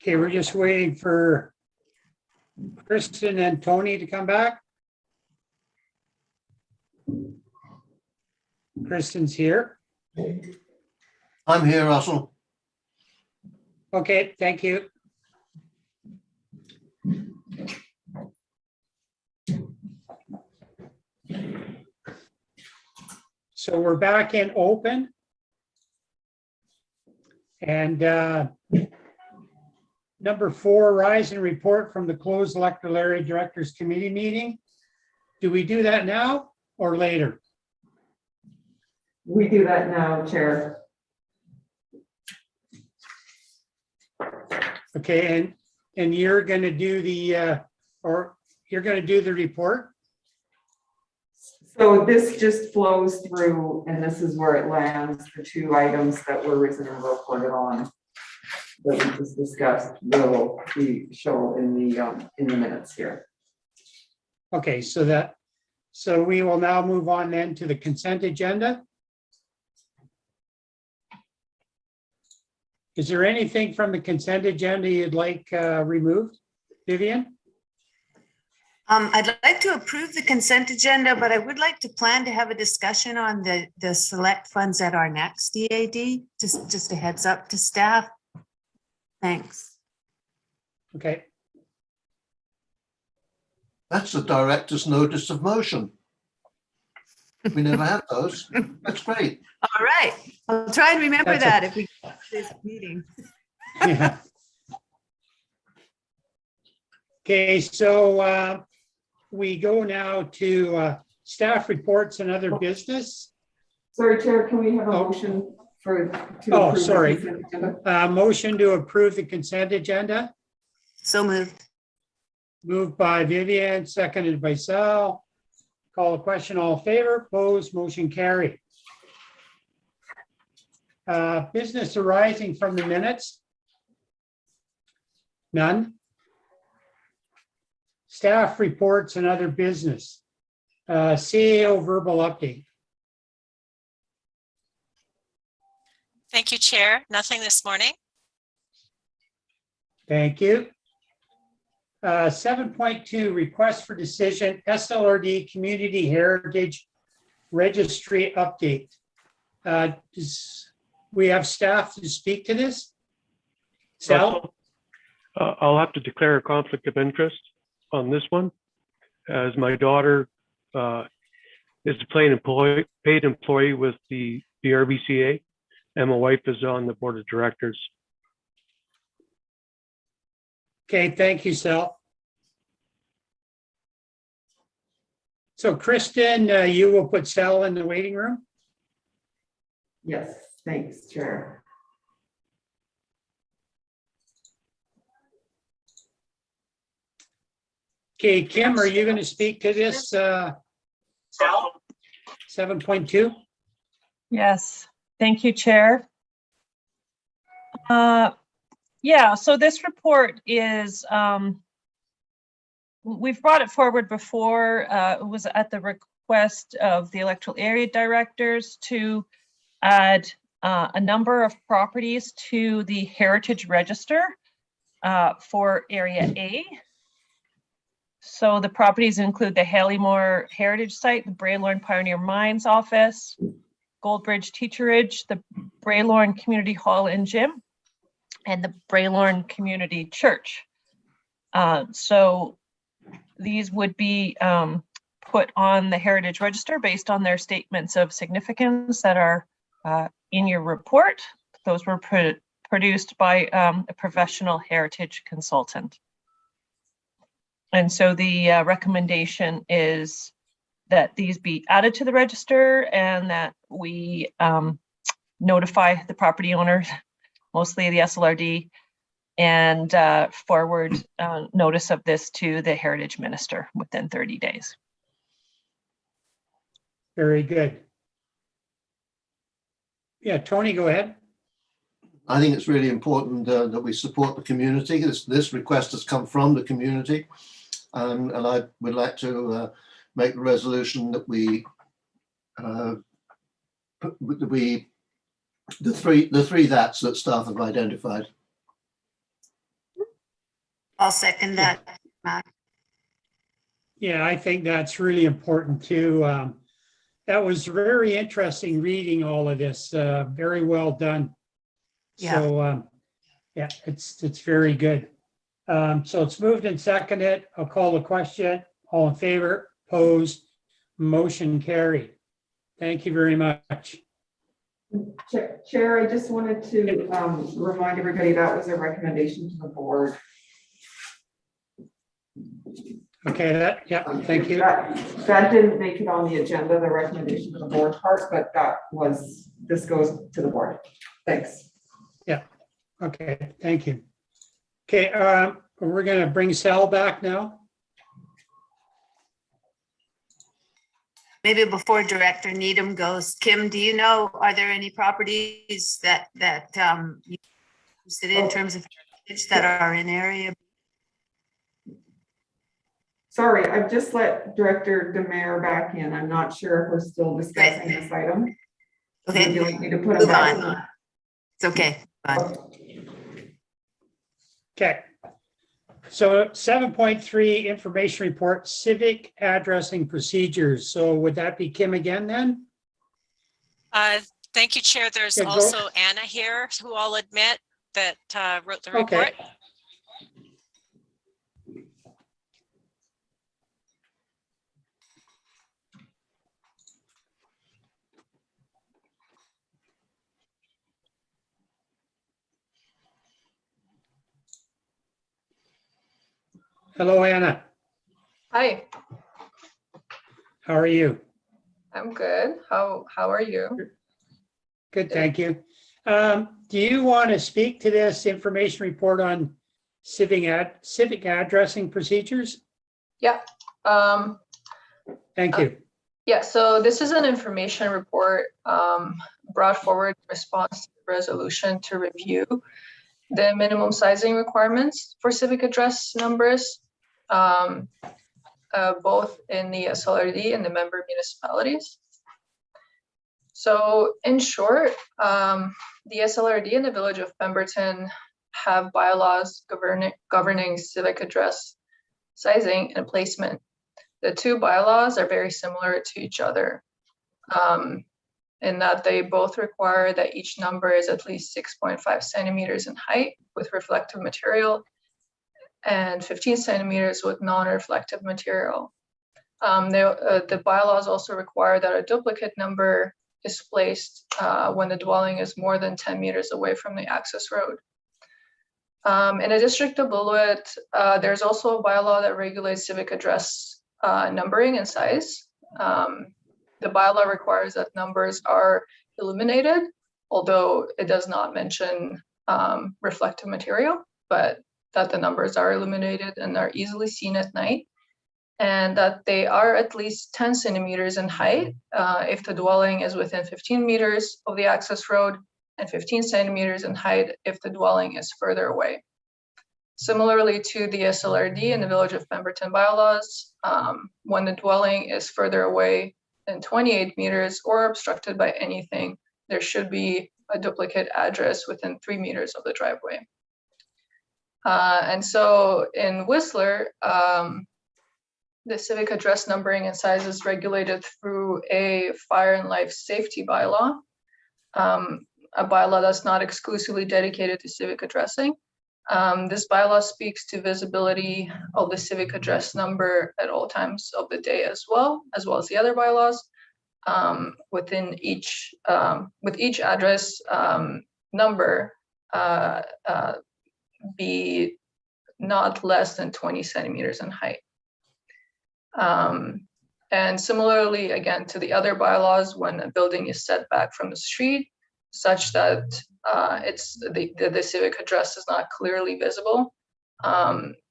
Okay, we're just waiting for Kristen and Tony to come back. Kristen's here. I'm here, Russell. Okay, thank you. So we're back in open. And number 4, rise and report from the closed electoral area directors committee meeting. Do we do that now or later? We do that now, Chair. Okay, and you're going to do the you're going to do the report? So this just flows through, and this is where it lands. The 2 items that were originally reported on that we just discussed will be shown in the minutes here. Okay, so we will now move on then to the consent agenda. Is there anything from the consent agenda you'd like removed, Vivian? I'd like to approve the consent agenda, but I would like to plan to have a discussion on the select funds at our next EAD. Just a heads up to staff. Thanks. Okay. That's the director's notice of motion. We never had those. That's great. All right. I'll try and remember that if we get to this meeting. Yeah. Okay, so we go now to staff reports and other business. Sorry, Chair, can we have a motion to Oh, approve sorry. the consent agenda? Motion to approve the consent agenda. So moved. Moved by Vivian, seconded by Sal. Call a question, all in favor, opposed, motion carried. Business arising from the minutes? None. Staff reports and other business. CAO verbal update. Thank you, Chair. Nothing this morning. Thank you. 7.2, request for decision, SLRD Community Heritage Registry update. We have staff to speak to this? Sal? I'll have to declare a conflict of interest on this one, as my daughter is a paid employee with the RBCA, and my wife is on the board of directors. Okay, thank you, Sal. So Kristen, you will put Sal in the waiting room? Yes, thanks, Chair. Okay, Kim, are you going to speak to this 7.2? Yes, thank you, Chair. Yeah, so this report is, we've brought it forward before. It was at the request of the electoral area directors to add a number of properties to the heritage register for Area A. So the properties include the Halleymore Heritage Site, the Braylorn Pioneer Mines Office, Goldbridge Teacherage, the Braylorn Community Hall and Gym, and the Braylorn Community Church. So these would be put on the Heritage Register based on their statements of significance that are in your report. Those were produced by a professional heritage consultant. And so the recommendation is that these be added to the register and that we notify the property owners, mostly the SLRD, and forward notice of this to the Heritage Minister within 30 days. Very good. Yeah, Tony, go ahead. I think it's really important that we support the community. This request has come from the community. And I would like to make the resolution that the three that's that staff have identified. I'll second that, Matt. Yeah, I think that's really important too. That was very interesting reading all of this. Very well done. Yeah. So yeah, it's very good. So it's moved and seconded. I'll call the question. All in favor, opposed, motion carried. Thank you very much. Chair, I just wanted to remind everybody that was a recommendation to the board. Okay, yeah, thank you. That didn't make it on the agenda, the recommendation to the board part, but this goes to the board. Thanks. Yeah, okay, thank you. Okay, we're going to bring Sal back now. Maybe before Director Needham goes, Kim, do you know, are there any properties that you sit in terms of heritage that are in area? Sorry, I've just let Director Demare back in. I'm not sure if we're still discussing this item. Okay. Would you like me to put him Move back on. in? It's okay. Fine. Okay. So 7.3 information report, civic addressing procedures. So would that be Kim again then? Thank you, Chair. There's Yeah, go. also Anna here, who I'll admit that wrote the report. Okay. Hello, Anna. Hi, How are you? I'm good. How are you? Good, thank you. Do you want to speak to this information report on civic addressing procedures? Yeah. Thank you. Yeah, so this is an information report brought forward in response to the resolution to review the minimum sizing requirements for civic address numbers, both in the SLRD and the member municipalities. So in short, the SLRD and the Village of Pemberton have bylaws governing civic address sizing and placement. The two bylaws are very similar to each other in that they both require that each number is at least 6.5 centimeters in height with reflective material and 15 centimeters with non-reflective material. The bylaws also require that a duplicate number is placed when the dwelling is more than 10 meters away from the access road. In the District of Lillooet, there's also a bylaw that regulates civic address numbering and size. The bylaw requires that numbers are illuminated, although it does not mention reflective material, but that the numbers are illuminated and are easily seen at night, and that they are at least 10 centimeters in height if the dwelling is within 15 meters of the access road, and 15 centimeters in height if the dwelling is further away. Similarly to the SLRD and the Village of Pemberton bylaws, when the dwelling is further away than 28 meters or obstructed by anything, there should be a duplicate address within 3 meters of the driveway. And so in Whistler, the civic address numbering and size is regulated through a fire and life safety bylaw, a bylaw that's not exclusively dedicated to civic addressing. This bylaw speaks to visibility of the civic address number at all times of the day as well as the other bylaws. Within each, with each address number be not less than 20 centimeters in height. And similarly, again, to the other bylaws, when a building is set back from the street, such that the civic address is not clearly visible,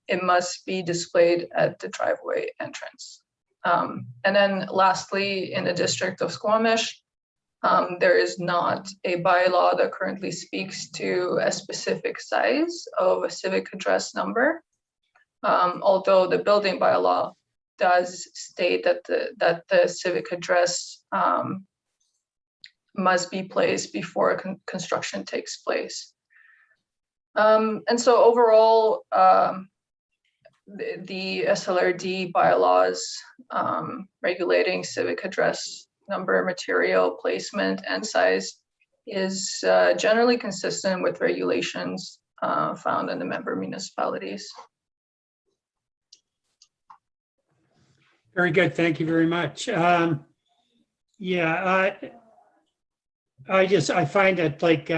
it must be displayed at the driveway entrance. And then lastly, in the district of Squamish, there is not a bylaw that currently speaks to a specific size of a civic address number, although the building bylaw does state that the civic address must be placed before construction takes place. And so overall, the SLRD bylaws regulating civic address number, material, placement, and size is generally consistent with regulations found in the member municipalities. Very good. Thank you very much. Yeah, I find that like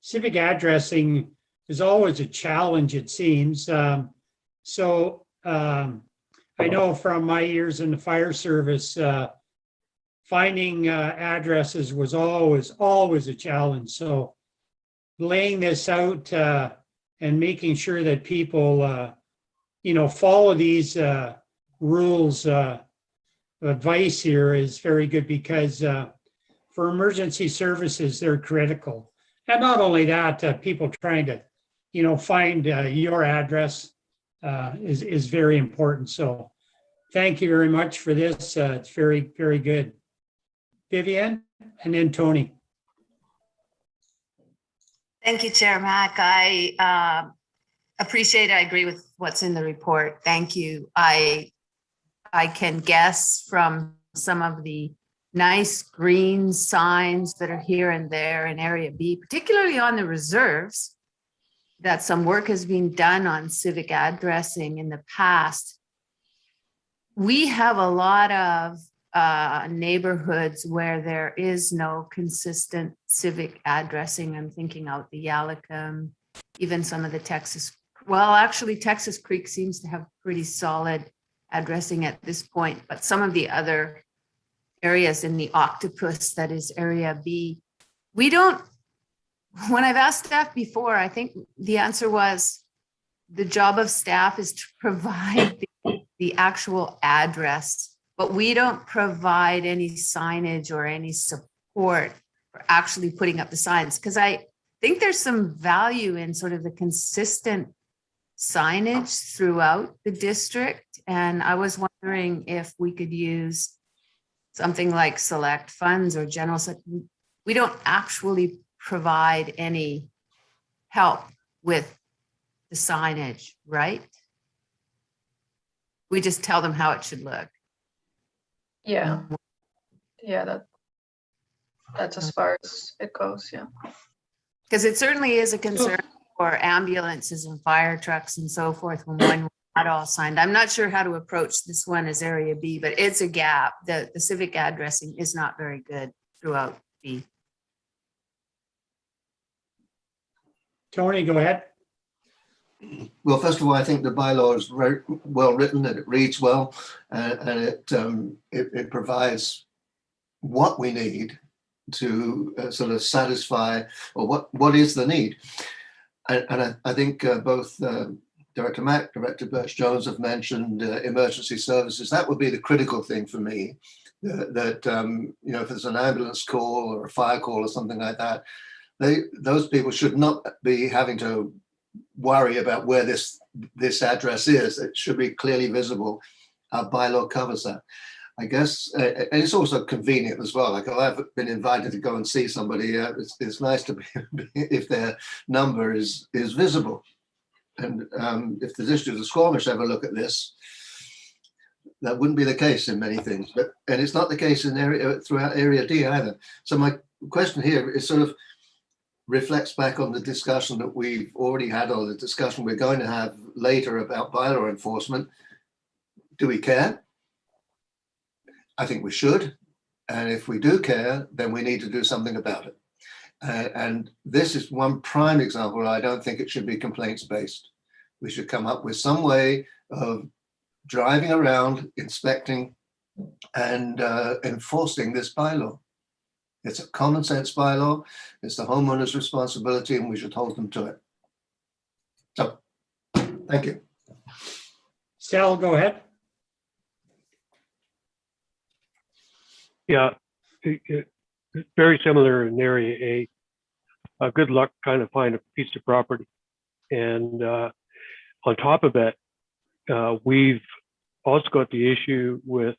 civic addressing is always a challenge, it seems. So I know from my years in the fire service, finding addresses was always a challenge. So laying this out and making sure that people, follow these rules, advice here is very good, because for emergency services, they're critical. And not only that, people trying to, find your address is very important. So thank you very much for this. It's very, very good. Vivian, and then Tony. Thank you, Chair Mack. I appreciate it. I agree with what's in the report. Thank you. I can guess from some of the nice green signs that are here and there in Area B, particularly on the reserves, that some work has been done on civic addressing in the past. We have a lot of neighborhoods where there is no consistent civic addressing. I'm thinking out the Yalicum, even some of the Texas Creek seems to have pretty solid addressing at this point, but some of the other areas in the octopus, that is Area B, we don't, when I've asked staff before, I think the answer was the job of staff is to provide the actual address, but we don't provide any signage or any support for actually putting up the signs. Because I think there's some value in sort of the consistent signage throughout the district. And I was wondering if we could use something like select funds or general. We don't actually provide any help with the signage, right? We just tell them how it should look. Yeah, that's as far as it goes, yeah. Because it certainly is a concern for ambulances and fire trucks and so forth when one not all signed. I'm not sure how to approach this one as Area B, but it's a gap. The civic addressing is not very good throughout B. Tony, go ahead. Well, first of all, I think the bylaw is very well written and it reads well, and it provides what we need to sort of satisfy, or what is the need. And I think both Director Mack, Director Birch-Jones have mentioned emergency services. That would be the critical thing for me, that you know, if there's an ambulance call or a fire call or something like that, those people should not be having to worry about where this address is. It should be clearly visible. Our bylaw covers that, I guess. And it's also convenient as well. Like, I've been invited to go and see somebody. It's nice to be if their number is visible. And if the District of Squamish ever look at this, that wouldn't be the case in many things. And it's not the case in throughout Area D either. So my question here is sort of reflects back on the discussion that we've already had, or the discussion we're going to have later about bylaw enforcement. Do we care? I think we should. And if we do care, then we need to do something about it. And this is one prime example. I don't think it should be complaints based. We should come up with some way of driving around, inspecting, and enforcing this bylaw. It's a common sense bylaw. It's the homeowner's responsibility, and we should hold them to it. So, thank you. Sal, go ahead. Yeah, it's very similar in Area A. Good luck trying to find a piece of property. And on top of that, we've also got the issue with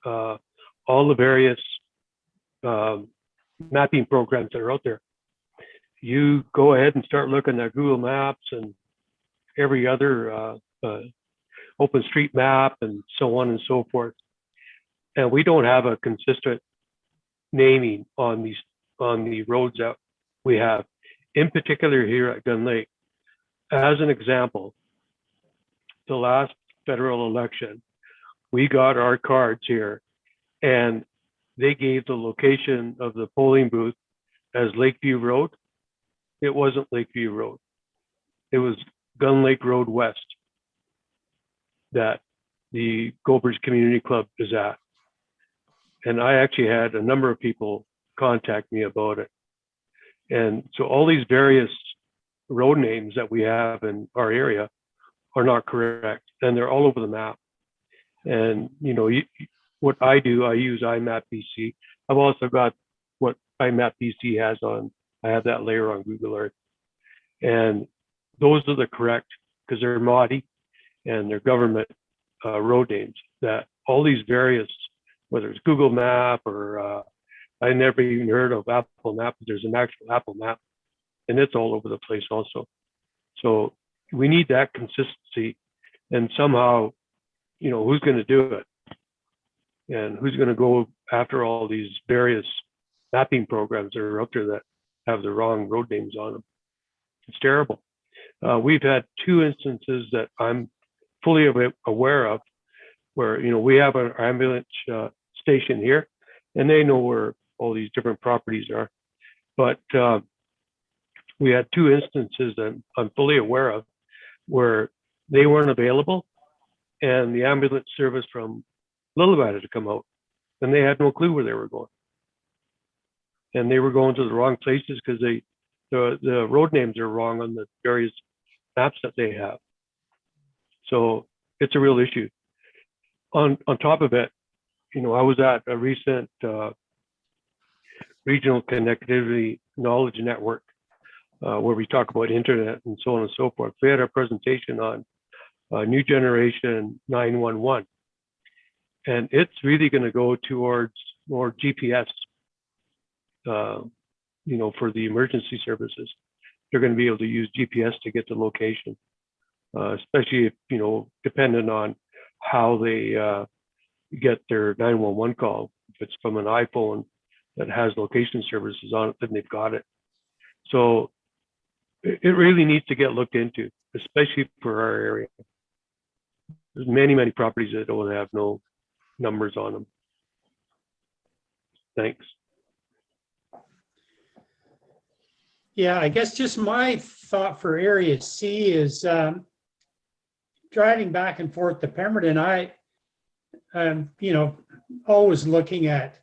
all the various mapping programs that are out there. You go ahead and start looking at Google Maps and every other OpenStreetMap and so on and so forth. And we don't have a consistent naming on the roads that we have, in particular here at Gun Lake. As an example, the last federal election, we got our cards here and they gave the location of the polling booth as Lakeview Road. It wasn't Lakeview Road. It was Gun Lake Road West that the Gophers Community Club is at. And I actually had a number of people contact me about it. And so all these various road names that we have in our area are not correct, and they're all over the map. And you know, what I do, I use IMAP BC. I've also got what IMAP BC has on. I have that layer on Google Earth, and those are the correct, because they're MODI and they're government road names. That all these various, whether it's Google Map or I never even heard of Apple Map, but there's an actual Apple Map, and it's all over the place also. So we need that consistency, and somehow, you know, who's going to do it, and who's going to go after all these various mapping programs that are out there that have the wrong road names on them. It's terrible. We've had two instances that I'm fully aware of where, you know, we have an ambulance station here, and they know where all these different properties are. But we had two instances that I'm fully aware of where they weren't available, and the ambulance service from Lillooet had to come out, and they had no clue where they were going. And they were going to the wrong places because the road names are wrong on the various maps that they have. So it's a real issue. On top of it, you know, I was at a recent regional connectivity knowledge network where we talk about internet and so on and so forth. We had a presentation on new generation 911, and it's really going to go towards more GPS. You know, for the emergency services, they're going to be able to use GPS to get the location, especially if, you know, depending on how they get their 911 call. If it's from an iPhone that has location services on it, then they've got it. So it really needs to get looked into, especially for our area. There's many properties that don't have no numbers on them. Thanks. Yeah, I guess just my thought for area C is driving back and forth to Pemberton, always looking at,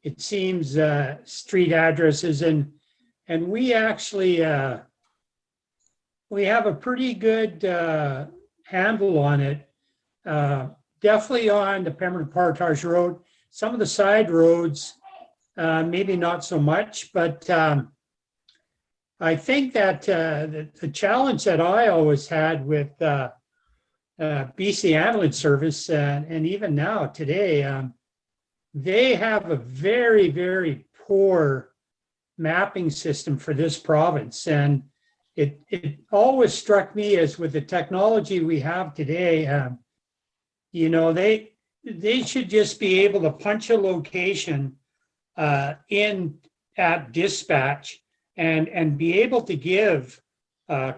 it seems, street addresses and we actually, we have a pretty good handle on it. Definitely on the Pemberton Partage Road. Some of the side roads, maybe not so much, but I think that the challenge that I always had with BC Ambulance Service, and even now today, they have a very, very poor mapping system for this province. And it always struck me as with the technology we have today, they should just be able to punch a location in at dispatch and be able to give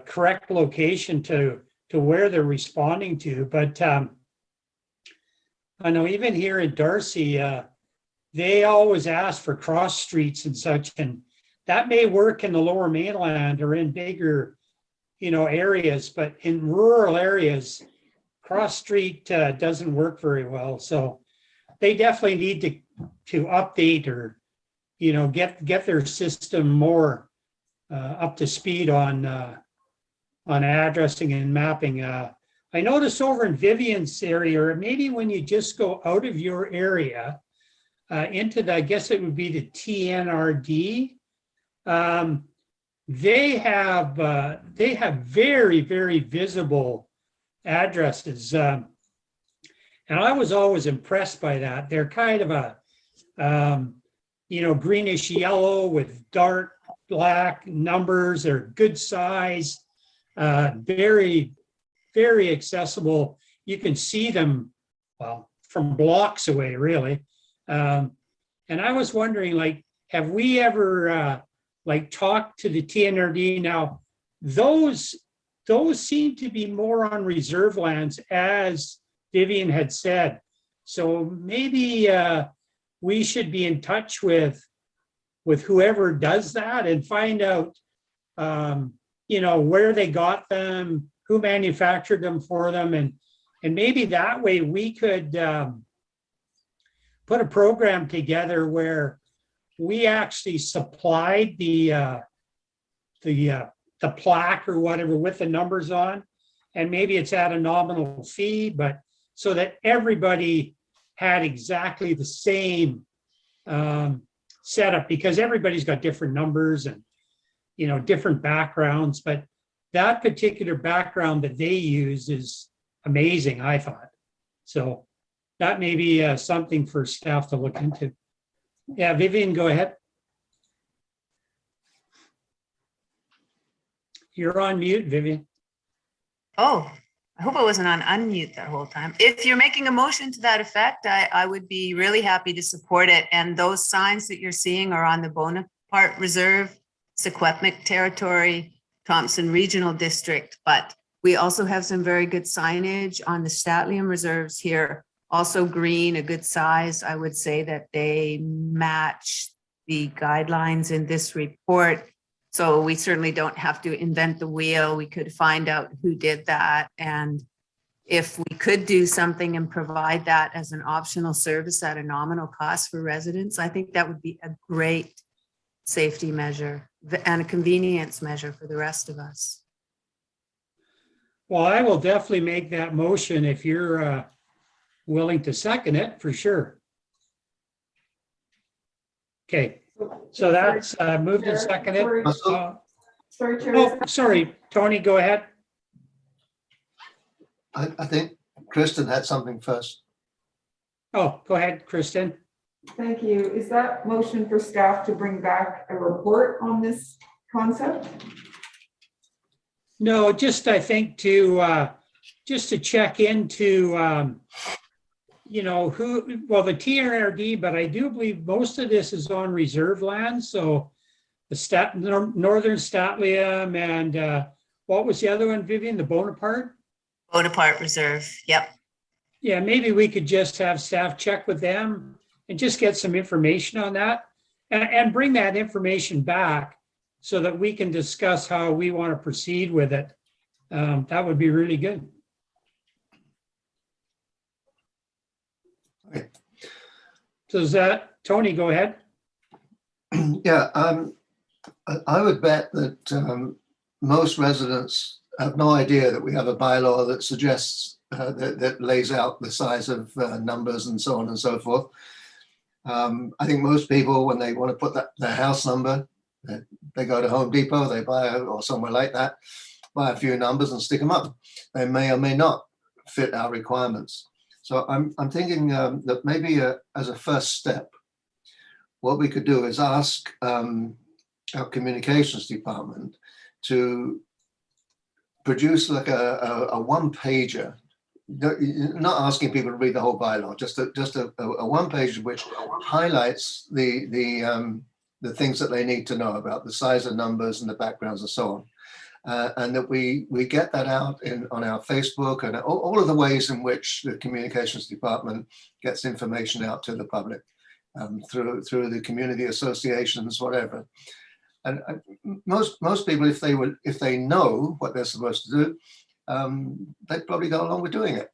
correct location to where they're responding to. But I know even here in Darcy, they always ask for cross streets and such, and that may work in the Lower Mainland or in bigger, areas, but in rural areas, cross street doesn't work very well. So they definitely need to update or, get their system more up to speed on addressing and mapping. I noticed over in Vivian's area, or maybe when you just go out of your area into I guess it would be the TNRD, they have very, very visible addresses. And I was always impressed by that. They're kind of a, greenish yellow with dark black numbers. They're good size, very, very accessible. You can see them, well, from blocks away, really. And I was wondering, have we ever talked to the TNRD? Now, those seem to be more on reserve lands, as Vivian had said. So maybe we should be in touch with whoever does that and find out, where they got them, who manufactured them for them, and maybe that way we could put a program together where we actually supplied the plaque or whatever with the numbers on, and maybe it's at a nominal fee, but so that everybody had exactly the same setup, because everybody's got different numbers and different backgrounds, but that particular background that they use is amazing, I thought. So that may be something for staff to look into. Yeah, Vivian, go ahead. You're on mute, Vivian. Oh, I hope I wasn't on unmute that whole time. If you're making a motion to that effect, I would be really happy to support it. And those signs that you're seeing are on the Bonaparte Reserve, Secwepemc Territory, Thompson Regional District, but we also have some very good signage on the Statlium Reserves here. Also green, a good size. I would say that they match the guidelines in this report. So we certainly don't have to invent the wheel. We could find out who did that. And if we could do something and provide that as an optional service at a nominal cost for residents, I think that would be a great safety measure and a convenience measure for the rest of us. Well, I will definitely make that motion if you're willing to second it, for sure. Okay, so that's moved and seconded. Sorry, Chair. Oh, sorry, Tony, go ahead. I think Kristen had something first. Oh, go ahead, Kristen. Thank you. Is that motion for staff to bring back a report on this concept? No, just I think to just to check into the TNRD, but I do believe most of this is on reserve land. So the Northern Statlium and what was the other one, Vivian? The Bonaparte? Bonaparte Reserve, yep. Yeah, maybe we could just have staff check with them and just get some information on that and bring that information back so that we can discuss how we want to proceed with it. That would be really good. Okay. So is that, Tony, go ahead. Yeah, I would bet that most residents have no idea that we have a bylaw that suggests that lays out the size of numbers and so on and so forth. I think most people, when they want to put their house number, they go to Home Depot, they buy or somewhere like that, buy a few numbers and stick them up. They may or may not fit our requirements. So I'm thinking that maybe as a first step, what we could do is ask our communications department to produce like a one-pager, not asking people to read the whole bylaw, just a one-page which highlights the things that they need to know about the size of numbers and the backgrounds and so on. And that we get that out on our Facebook and all of the ways in which the communications department gets information out to the public through the community associations, whatever. And most people, if they know what they're supposed to do, they'd probably go along with doing it.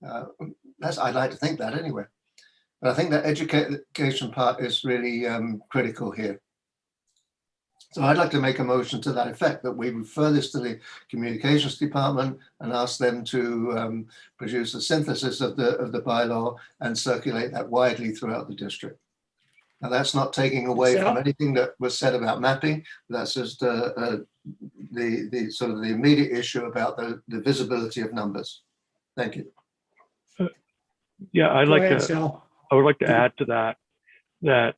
I'd like to think that anyway. But I think that education part is really critical here. So I'd like to make a motion to that effect, that we refer this to the communications department and ask them to produce a synthesis of the bylaw and circulate that widely throughout the district. Now, that's not taking away from anything that was said about mapping. That's just the sort of the immediate issue about the visibility of numbers. Thank you. Yeah, I Go ahead, Sal. would like to add to that, that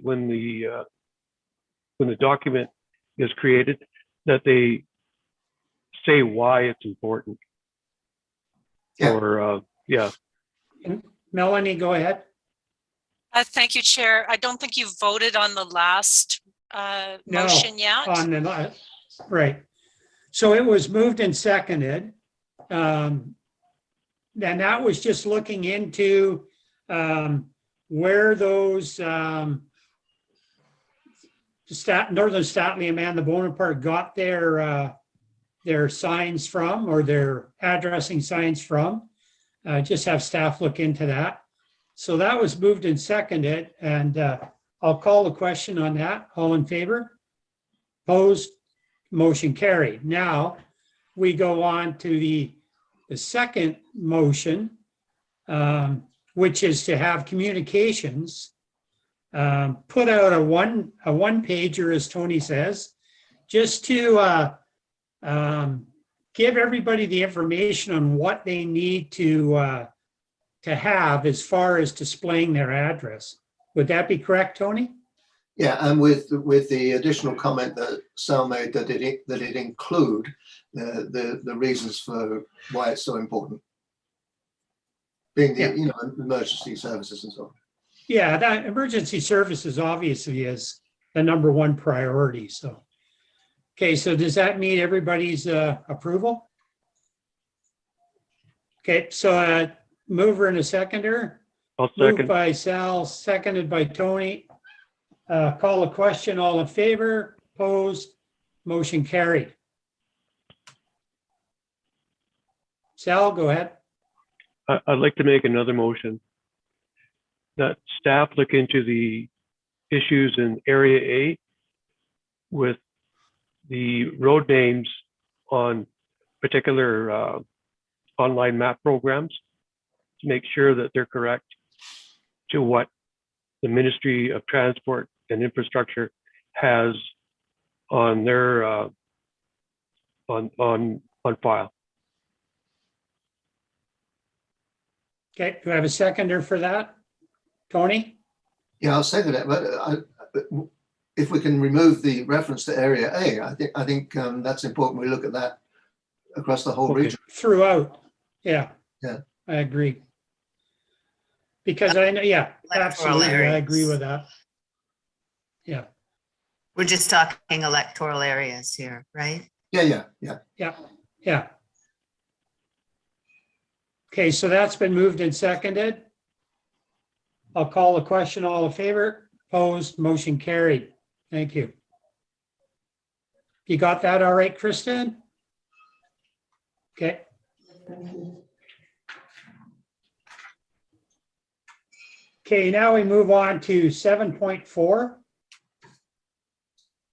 when the document is created, that they say why it's important. Yeah. Or, yeah. Melanie, go ahead. Thank you, Chair. I don't think you voted on the last motion yet. On the, right. So it was moved and seconded. And that was just looking into where those Northern Statly and Amanda Bonaparte got their signs from, or their addressing signs from. Just have staff look into that. So that was moved and seconded, and I'll call the question on that. All in favor? Opposed? Motion carried. Now we go on to the second motion, which is to have communications put out a one pager, as Tony says, just to give everybody the information on what they need to have as far as displaying their address. Would that be correct, Tony? Yeah, and with the additional comment that Sal made, that it include the reasons for why it's so important, being the emergency services and so on. Yeah, that emergency services obviously is the number one priority. So, okay, so does that mean everybody's approval? Okay, so mover and a seconder. I'll second. Moved by Sal, seconded by Tony. Call a question. All in favor? Opposed? Motion carried. Sal, go ahead. I'd like to make another motion that staff look into the issues in Area A with the road names on particular online map programs to make sure that they're correct to what the Ministry of Transport and Infrastructure has on their on file. Okay, do I have a seconder for that? Tony? Yeah, I'll second it. But if we can remove the reference to Area A, I think that's important. We look at that across the whole region. Throughout. Yeah. Yeah. I agree. Because I know, yeah, absolutely. I agree with that. Yeah. We're just talking electoral areas here, right? Yeah. Yeah. Okay, so that's been moved and seconded. I'll call the question. All in favor? Opposed? Motion carried. Thank you. You got that all right, Kristen? Okay. Okay, now we move on to 7.4.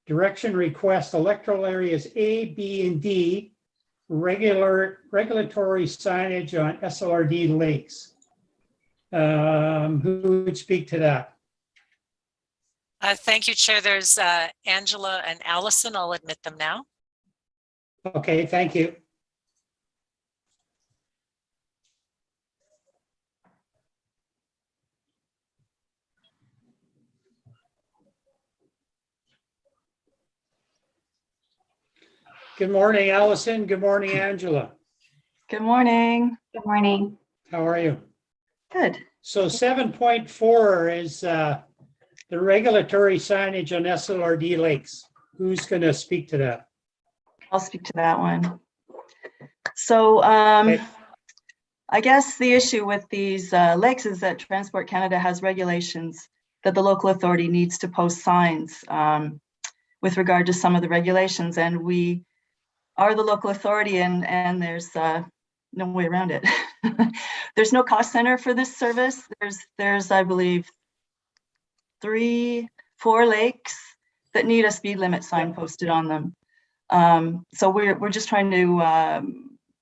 Direction request electoral areas A, B, and D, regulatory signage on SLRD lakes. Who would speak to that? Thank you, Chair. There's Angela and Allison. I'll admit them now. Okay, thank you. Good morning, Allison. Good morning, Angela. Good morning. Good morning. How are you? Good. So 7.4 is the regulatory signage on SLRD lakes. Who's going to speak to that? I'll speak to that one. So Okay. I guess the issue with these lakes is that Transport Canada has regulations that the local authority needs to post signs with regard to some of the regulations, and we are the local authority, and there's no way around it. There's no cost center for this service. There's I believe 3-4 lakes that need a speed limit sign posted on them. So we're just trying to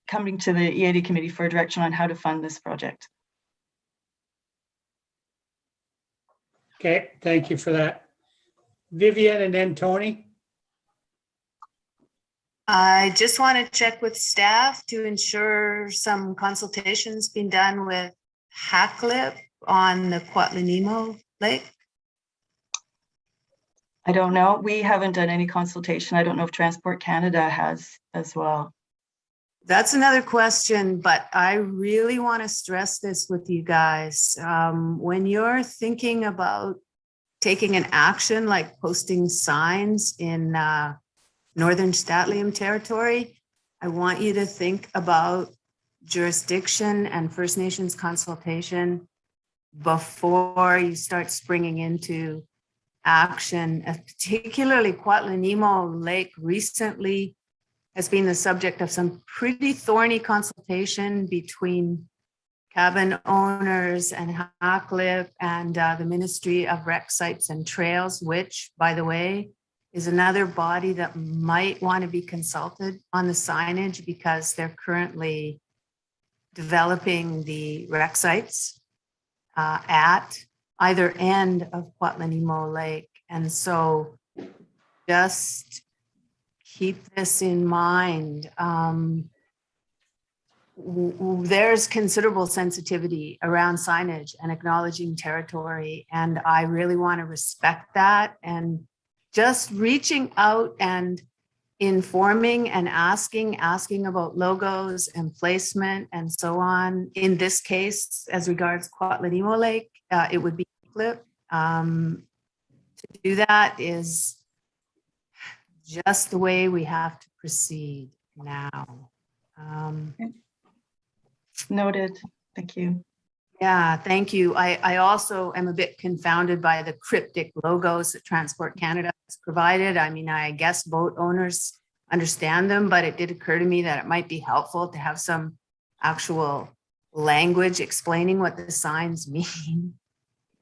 coming to the EAD committee for direction on how to fund this project. Okay, thank you for that. Vivian and then Tony. I just want to check with staff to ensure some consultations being done with Hacklip on the Quatlanimo Lake. I don't know. We haven't done any consultation. I don't know if Transport Canada has as well. That's another question, but I really want to stress this with you guys. When you're thinking about taking an action like posting signs in Northern Statlium territory, I want you to think about jurisdiction and First Nations consultation before you start springing into action. Particularly Quatlanimo Lake recently has been the subject of some pretty thorny consultation between cabin owners and Hacklip and the Ministry of Rec Sites and Trails, which, by the way, is another body that might want to be consulted on the signage because they're currently developing the rec sites at either end of Quatlanimo Lake. And so just keep this in mind. There's considerable sensitivity around signage and acknowledging territory, and I really want to respect that. And just reaching out and informing and asking about logos and placement and so on. In this case, as regards Quatlanimo Lake, it would be Flip. To do that is just the way we have to proceed now. Noted. Thank you. Yeah, thank you. I also am a bit confounded by the cryptic logos that Transport Canada has provided. I mean, I guess boat owners understand them, but it did occur to me that it might be helpful to have some actual language explaining what the signs mean.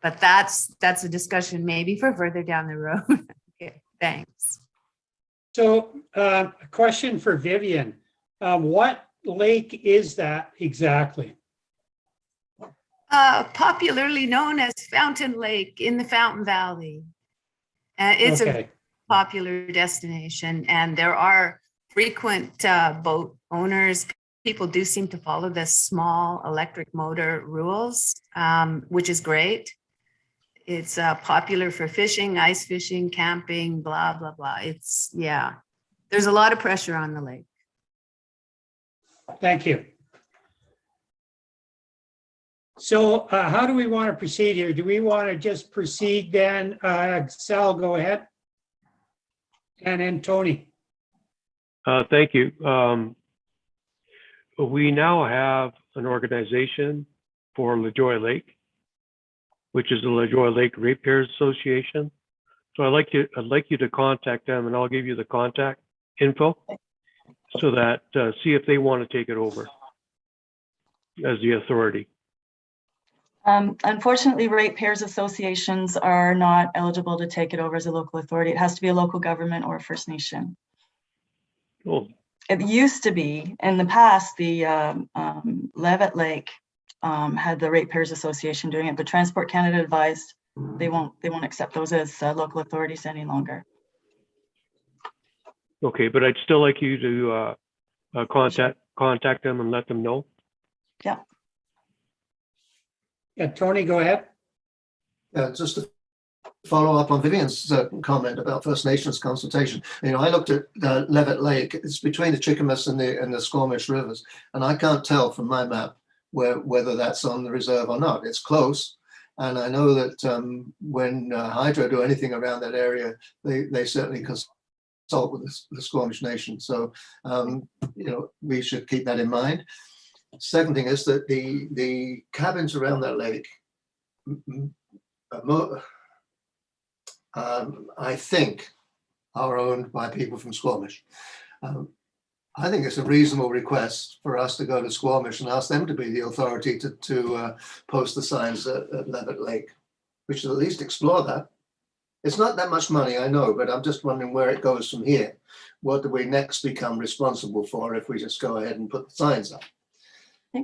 But that's a discussion maybe for further down the road. Okay, thanks. So a question for Vivian. What lake is that exactly? Popularly known as Fountain Lake in the Fountain Valley. It's a Okay, popular destination, and there are frequent boat owners. People do seem to follow the small electric motor rules, which is great. It's popular for fishing, ice fishing, camping, blah, blah, blah. It's, yeah, there's a lot of pressure on the lake. thank you. So how do we want to proceed here? Do we want to just proceed then? Sal, go ahead. And then Tony. Thank you. We now have an organization for LaJoy Lake, which is the LaJoy Lake Ratepayers Association. So I'd like you to contact them, and I'll give you the contact info so that, see if they want to take it over as the authority. Unfortunately, ratepayers associations are not eligible to take it over as a local authority. It has to be a local government or a First Nation. Oh, It used to be, in the past, the Levitt Lake had the Ratepayers Association doing it, but Transport Canada advised they won't accept those as local authorities any longer. okay, but I'd still like you to contact them and let them know. Yeah. Yeah, Tony, go ahead. Just to follow up on Vivian's comment about First Nations consultation. You know, I looked at Levitt Lake. It's between the Chickamus and the Squamish rivers, and I can't tell from my map whether that's on the reserve or not. It's close, and I know that when Hydro do anything around that area, they certainly consult with the Squamish Nation. So you know, we should keep that in mind. Second thing is that the cabins around that lake, I think, are owned by people from Squamish. I think it's a reasonable request for us to go to Squamish and ask them to be the authority to post the signs at Levitt Lake. We should at least explore that. It's not that much money, I know, but I'm just wondering where it goes from here. What do we next become responsible for if we just go ahead and put the signs up? Are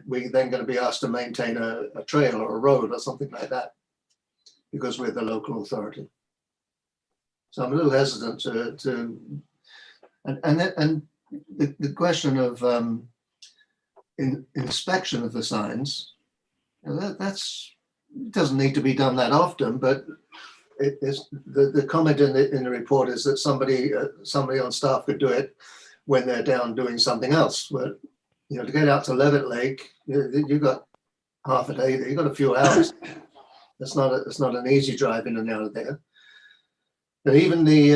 we then going to be asked to maintain a trail or a road or something like that because we're the local authority? So I'm a little hesitant and the question of inspection of the signs, that's doesn't need to be done that often, but it is the comment in the report is that somebody on staff could do it when they're down doing something else. But you know, to get out to Levitt Lake, you've got half a day. You've got a few hours. It's not an easy drive in and out of there. But even the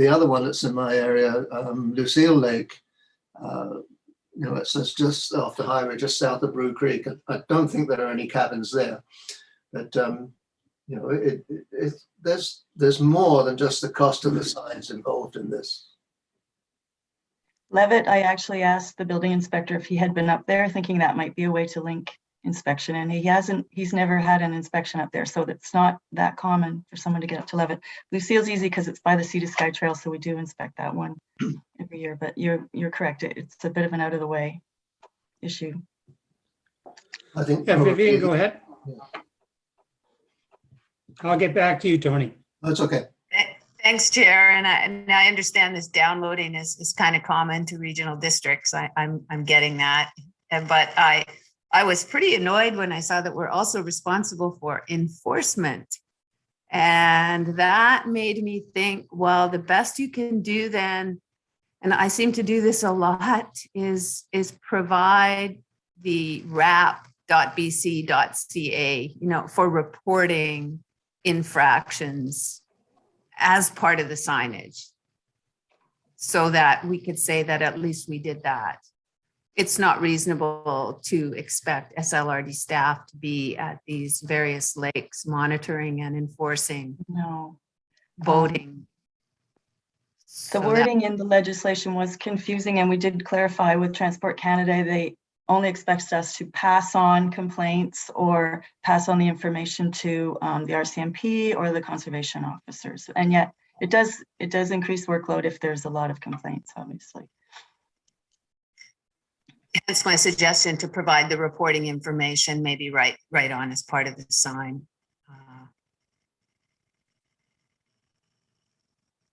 other one that's in my area, Lucille Lake, you know, it's just off the highway, just south of Brew Creek. I don't think there are any cabins there, but you know, there's more than just the cost of the signs involved in this. Levitt, I actually asked the building inspector if he had been up there, thinking that might be a way to link inspection, and he's never had an inspection up there, so it's not that common for someone to get up to Levitt. Lucille's easy because it's by the Sea to Sky Trail, so we do inspect that one every year, but you're correct, it's a bit of an out of the way issue. I think. Yeah, Vivian, go ahead. I'll get back to you, Tony. That's okay. Thanks, Chair. And I understand this downloading is kind of common to regional districts. I'm getting that. But I was pretty annoyed when I saw that we're also responsible for enforcement. And that made me think, well, the best you can do then, and I seem to do this a lot, is provide the rap.bc.ca, you know, for reporting infractions as part of the signage, so that we could say that at least we did that. It's not reasonable to expect SLRD staff to be at these various lakes monitoring and enforcing voting. The wording in the legislation was confusing, and we did clarify with Transport Canada, they only expect us to pass on complaints or pass on the information to the RCMP or the conservation officers. And yet it does increase workload if there's a lot of complaints, obviously. Hence my suggestion to provide the reporting information, maybe right on as part of the sign.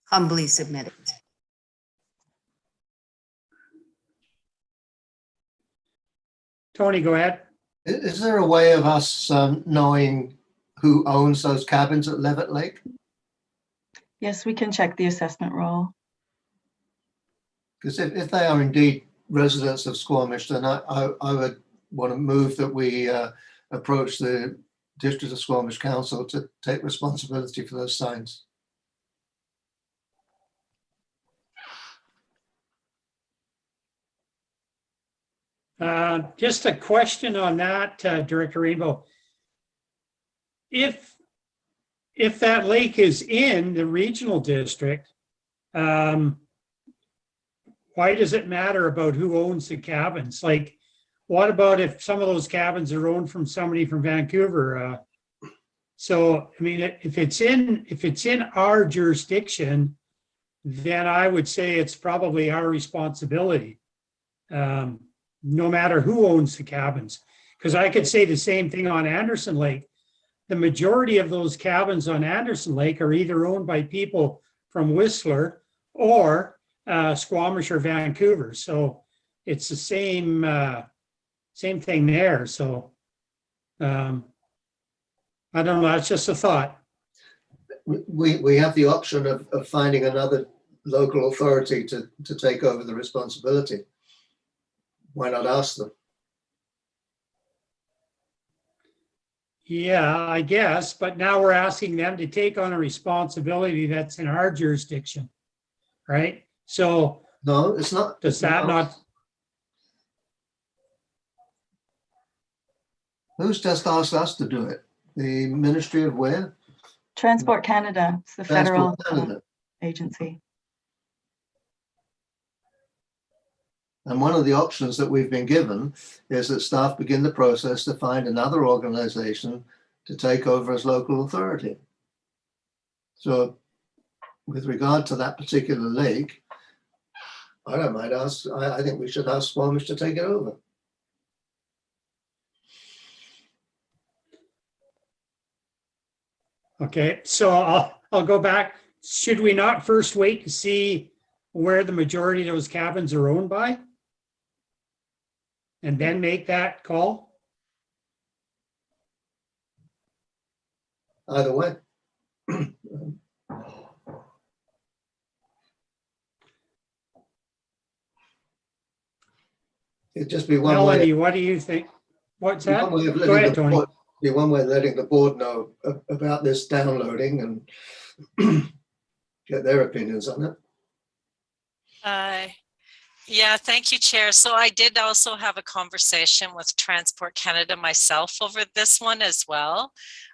Humbly submitted. Tony, go ahead. Is there a way of us knowing who owns those cabins at Levitt Lake? Yes, we can check the assessment roll. Because if they are indeed residents of Squamish, then I would want to move that we approach the District of Squamish Council to take responsibility for those signs. Just a question on that, Director Rainbow. If that lake is in the regional district, um, why does it matter about who owns the cabins? Like, what about if some of those cabins are owned from somebody from Vancouver? So, I mean, if it's in our jurisdiction, then I would say it's probably our responsibility. No matter who owns the cabins, because I could say the same thing on Anderson Lake. The majority of those cabins on Anderson Lake are either owned by people from Whistler or Squamish or Vancouver. So it's the same thing there. So I don't know. It's just a thought. We have the option of finding another local authority to take over the responsibility. Why not ask them? Yeah, I guess, but now we're asking them to take on a responsibility that's in our jurisdiction, right? So No, it's not. does that no. not? Who's just asked us to do it? The Ministry of where? Transport Canada, it's the federal Transport Canada. agency. And one of the options that we've been given is that staff begin the process to find another organization to take over as local authority. So with regard to that particular lake, I don't mind ask, I think we should ask Squamish to take it over. Okay, so I'll go back. Should we not first wait to see where the majority of those cabins are owned by? And then make that call? Either way. It'd just be one Melanie, way. what do you think? What's Be that? one way of Go letting ahead, the Tony. board- be one way of letting the board know about this downloading and get their opinions on it. Yeah, thank you, Chair. So I did also have a conversation with Transport Canada myself over this one as well,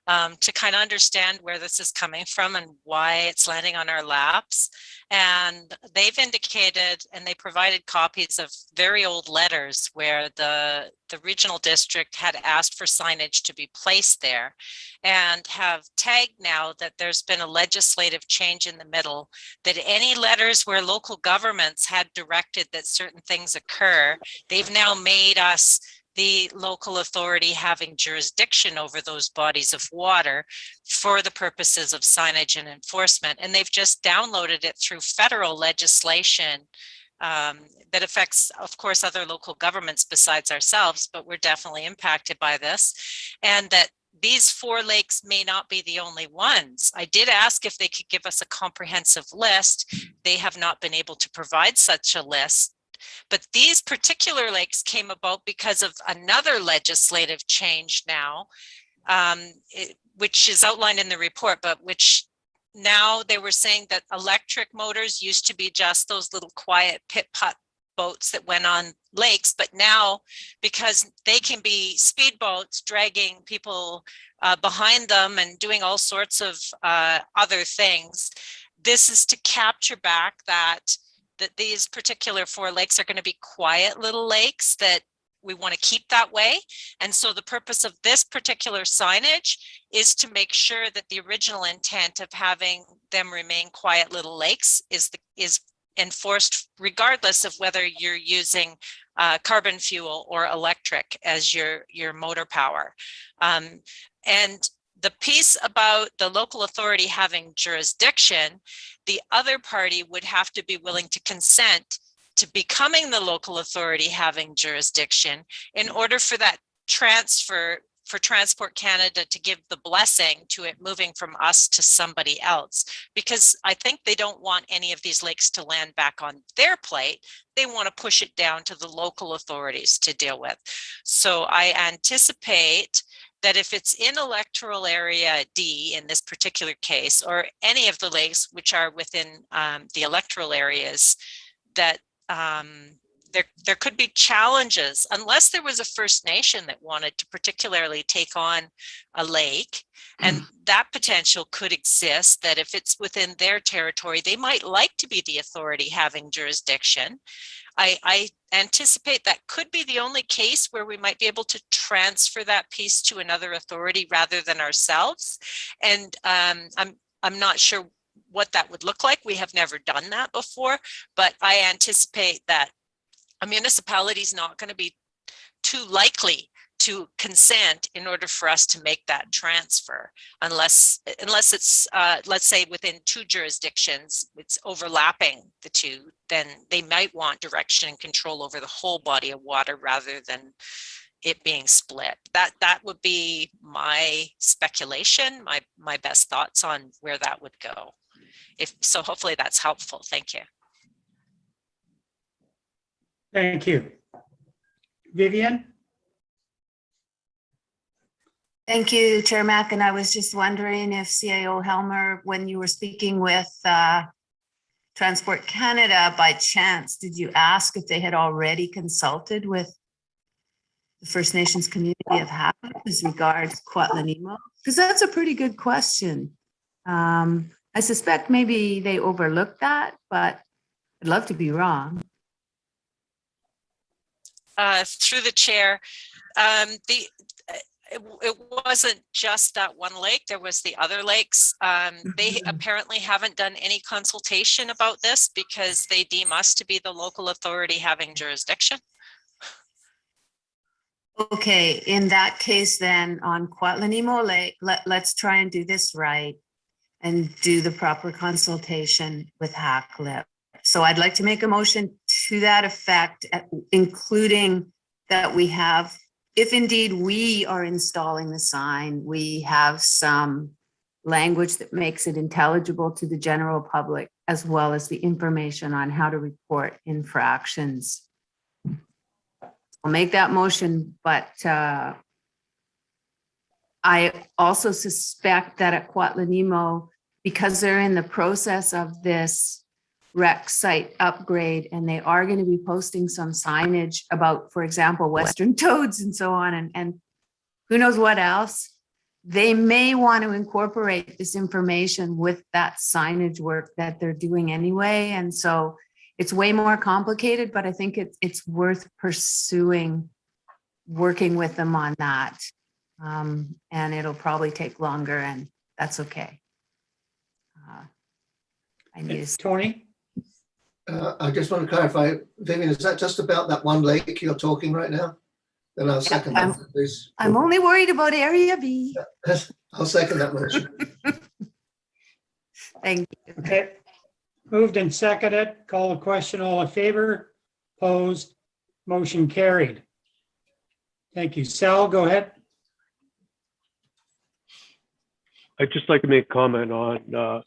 to kind of understand where this is coming from and why it's landing on our laps. And they've indicated, and they provided copies of very old letters where the regional district had asked for signage to be placed there, and have tagged now that there's been a legislative change in the middle, that any letters where local governments had directed that certain things occur, they've now made us the local authority having jurisdiction over those bodies of water for the purposes of signage and enforcement. And they've just downloaded it through federal legislation that affects, of course, other local governments besides ourselves, but we're definitely impacted by this. And that these 4 lakes may not be the only ones. I did ask if they could give us a comprehensive list. They have not been able to provide such a list. But these particular lakes came about because of another legislative change now, which is outlined in the report, but which now they were saying that electric motors used to be just those little quiet pit-putt boats that went on lakes, but now because they can be speedboats dragging people behind them and doing all sorts of other things, this is to capture back that these particular 4 lakes are going to be quiet little lakes that we want to keep that way. And so the purpose of this particular signage is to make sure that the original intent of having them remain quiet little lakes is enforced regardless of whether you're using carbon fuel or electric as your motor power. And the piece about the local authority having jurisdiction, the other party would have to be willing to consent to becoming the local authority having jurisdiction in order for that transfer for Transport Canada to give the blessing to it moving from us to somebody else, because I think they don't want any of these lakes to land back on their plate. They want to push it down to the local authorities to deal with. So I anticipate that if it's in electoral area D in this particular case, or any of the lakes which are within the electoral areas, that there could be challenges unless there was a First Nation that wanted to particularly take on a lake. And that potential could exist, that if it's within their territory, they might like to be the authority having jurisdiction. I anticipate that could be the only case where we might be able to transfer that piece to another authority rather than ourselves. And I'm not sure what that would look like. We have never done that before, but I anticipate that a municipality is not going to be too likely to consent in order for us to make that transfer, unless it's, let's say within two jurisdictions, it's overlapping the two, then they might want direction and control over the whole body of water rather than it being split. That would be my speculation, my best thoughts on where that would go. So hopefully that's helpful. Thank you. Thank you. Vivian? Thank you, Chair Mack. And I was just wondering if CAO Helmer, when you were speaking with Transport Canada, by chance, did you ask if they had already consulted with the First Nations community of Hackett as regards Kwatlanimo? Because that's a pretty good question. I suspect maybe they overlooked that, but I'd love to be wrong. Through the chair, it wasn't just that one lake, there was the other lakes. They apparently haven't done any consultation about this because they deem us to be the local authority having jurisdiction. Okay, in that case then on Kwatlanimo Lake, let's try and do this right and do the proper consultation with Hackett. So I'd like to make a motion to that effect, including that we have, if indeed we are installing the sign, we have some language that makes it intelligible to the general public, as well as the information on how to report infractions. I'll make that motion, but I also suspect that at Kwatlanimo, because they're in the process of this rec site upgrade and they are going to be posting some signage about, for example, Western toads and so on, and who knows what else, they may want to incorporate this information with that signage work that they're doing anyway. And so it's way more complicated, but I think it's worth pursuing, working with them on that. And it'll probably take longer, and that's okay. Tony? I just want to clarify, Vivian, is that just about that one lake you're talking right now? Then I'll second that, please. I'm only worried about Area B. I'll second that motion. Thank you. Okay. Moved and seconded. Call the question. All in favor? Opposed? Motion carried. Thank you. Sal, go ahead. I'd just like to make a comment on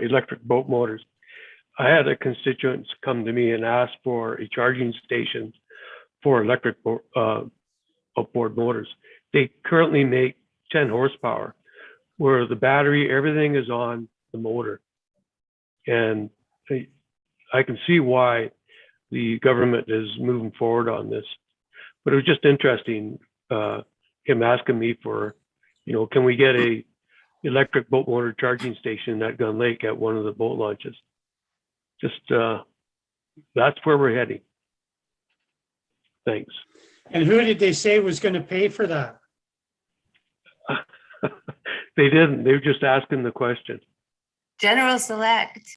electric boat motors. I had a constituent come to me and ask for a charging station for electric outboard motors. They currently make 10 horsepower, where the battery, everything is on the motor. And I can see why the government is moving forward on this. But it was just interesting, him asking me for, can we get a electric boat motor charging station at Gun Lake at one of the boat launches? Just, that's where we're heading. Thanks. And who did they say was going to pay for that? They didn't. They were just asking the question. General Select.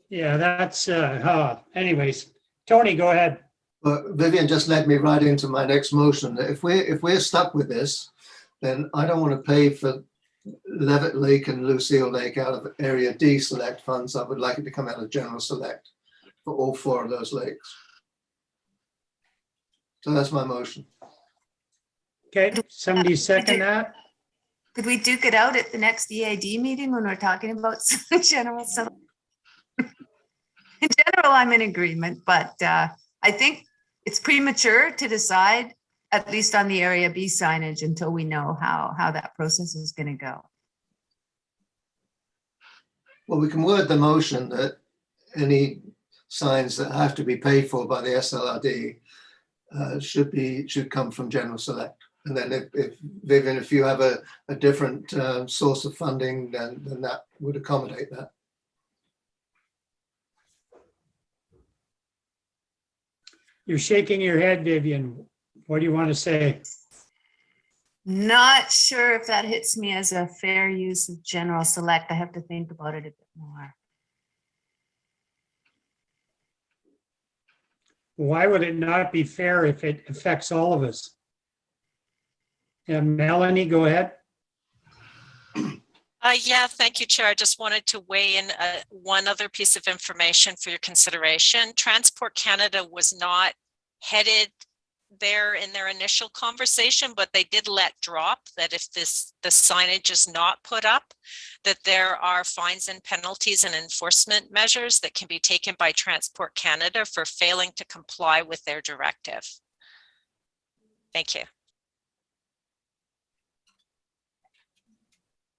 Yeah, that's, anyways. Tony, go ahead. But Vivian just led me right into my next motion. If we're stuck with this, then I don't want to pay for Levitt Lake and Lucille Lake out of Area D Select funds. I would like it to come out of General Select for all four of those lakes. So that's my motion. Okay, somebody second that? Could we duke it out at the next EAD meeting when we're talking about general select? In general, I'm in agreement, but I think it's premature to decide, at least on the Area B signage, until we know how that process is going to go. Well, we can word the motion that any signs that have to be paid for by the SLRD should come from General Select. And then if Vivian, if you have a different source of funding, then that would accommodate that. You're shaking your head, Vivian. What do you want to say? Not sure if that hits me as a fair use of General Select. I have to think about it a bit more. Why would it not be fair if it affects all of us? Yeah, Melanie, go ahead. Yeah, thank you, Chair. I just wanted to weigh in one other piece of information for your consideration. Transport Canada was not headed there in their initial conversation, but they did let drop that if the signage is not put up, that there are fines and penalties and enforcement measures that can be taken by Transport Canada for failing to comply with their directive. Thank you.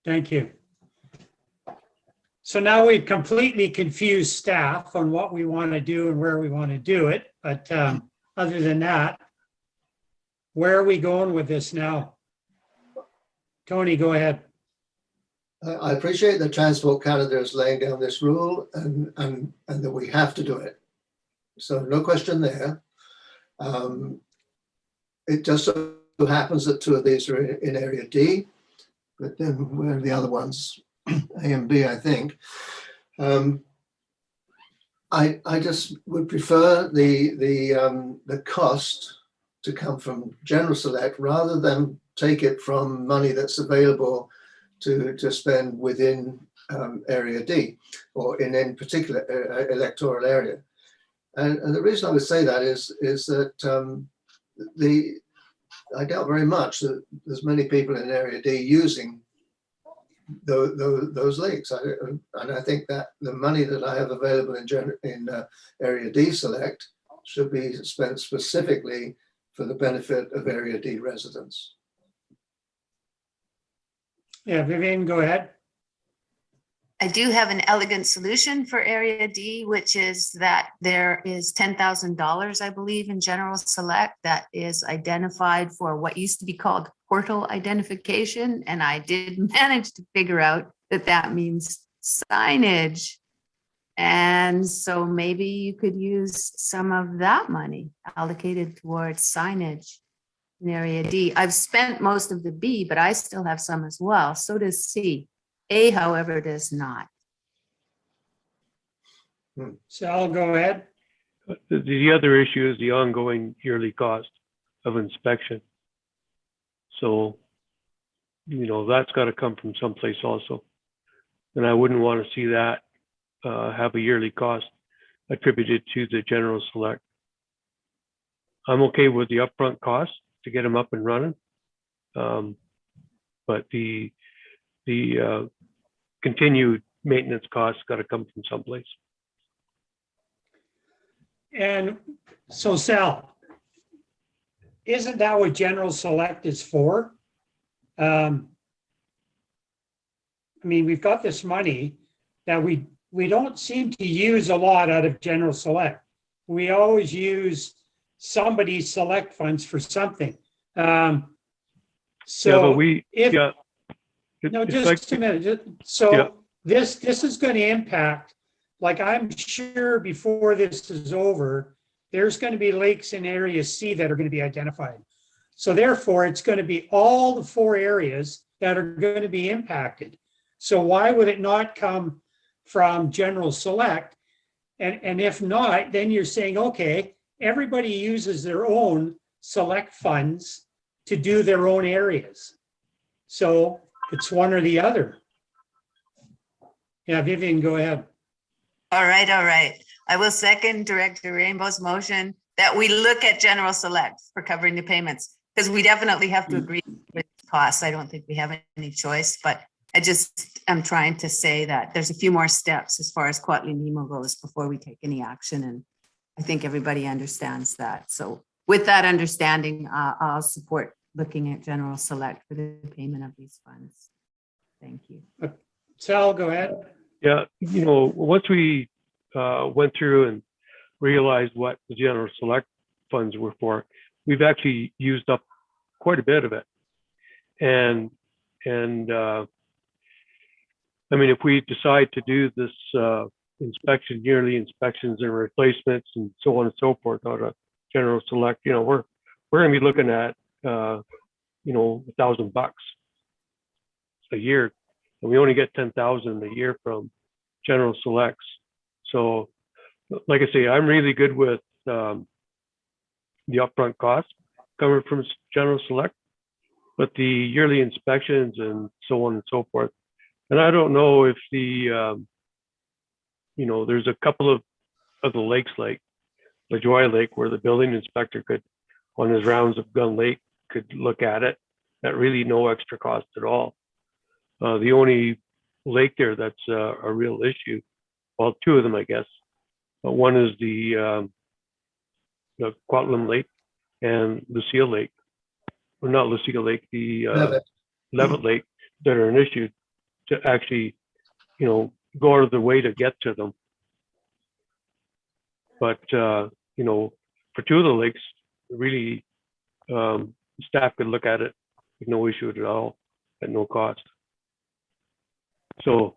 Thank you. So now we've completely confused staff on what we want to do and where we want to do it. But other than that, where are we going with this now? Tony, go ahead. I appreciate that Transport Canada is laying down this rule and that we have to do it. So no question there. It just so happens that two of these are in Area D, but then where are the other ones? A and B, I think. I just would prefer the cost to come from General Select rather than take it from money that's available to spend within Area D or in any particular electoral area. And the reason I would say that is that I doubt very much that there's many people in Area D using those lakes. And I think that the money that I have available in Area D Select should be spent specifically for the benefit of Area D residents. Yeah, Vivian, go ahead. I do have an elegant solution for Area D, which is that there is $10,000, I believe, in General Select that is identified for what used to be called portal identification. And I did manage to figure out that that means signage. And so maybe you could use some of that money allocated towards signage in Area D. I've spent most of the B, but I still have some as well. So does C. A, however, does not. Sal, go ahead. The other issue is the ongoing yearly cost of inspection. So, you know, that's got to come from someplace also. And I wouldn't want to see that have a yearly cost attributed to the General Select. I'm okay with the upfront cost to get them up and running. But the continued maintenance costs got to come from someplace. And so Sal, isn't that what General Select is for? I mean, we've got this money that we don't seem to use a lot out of General Select. We always use somebody's select funds for something. So yeah, but no, just a minute. So this is going to impact, like I'm sure before this is over, there's going to be lakes in Area C that are going to be identified. So therefore, it's going to be all the 4 areas that are going to be impacted. So why would it not come from General Select? And if not, then you're saying, okay, everybody uses their own select funds to do their own areas. So it's one or the other. Yeah, Vivian, go ahead. All right. I will second Director Rainbow's motion that we look at General Select for covering the payments, because we definitely have to agree with costs. I don't think we have any choice, but I just am trying to say that there's a few more steps as far as Kwatli Nemo goes before we take any action. And I think everybody understands that. So with that understanding, I'll support looking at General Select for the payment of these funds. Thank you. Sal, go ahead. Yeah, you know, once we went through and realized what the general select funds were for, we've actually used up quite a bit of it. And I mean, if we decide to do this yearly inspections and replacements and so on and so forth out of general select, you know, we're going to be looking at you know, $1,000 a year, and we only get 10,000 a year from general selects. So, like I say, I'm really good with the upfront cost coming from general select, but the yearly inspections and so on and so forth. And I don't know if the you know, there's a couple of the lakes like LaJoie Lake where the building inspector could, on his rounds of Gun Lake, could look at it at really no extra cost at all. The only lake there that's a real issue, well, two of them, I guess. One is the Kwantlen Lake and Lucille Lake, or not Lucille Lake, the Levitt Lake, that are an issue to actually, you know, go out of the way to get to them. But you know, for two of the lakes, really, staff could look at it with no issue at all, at no cost. So,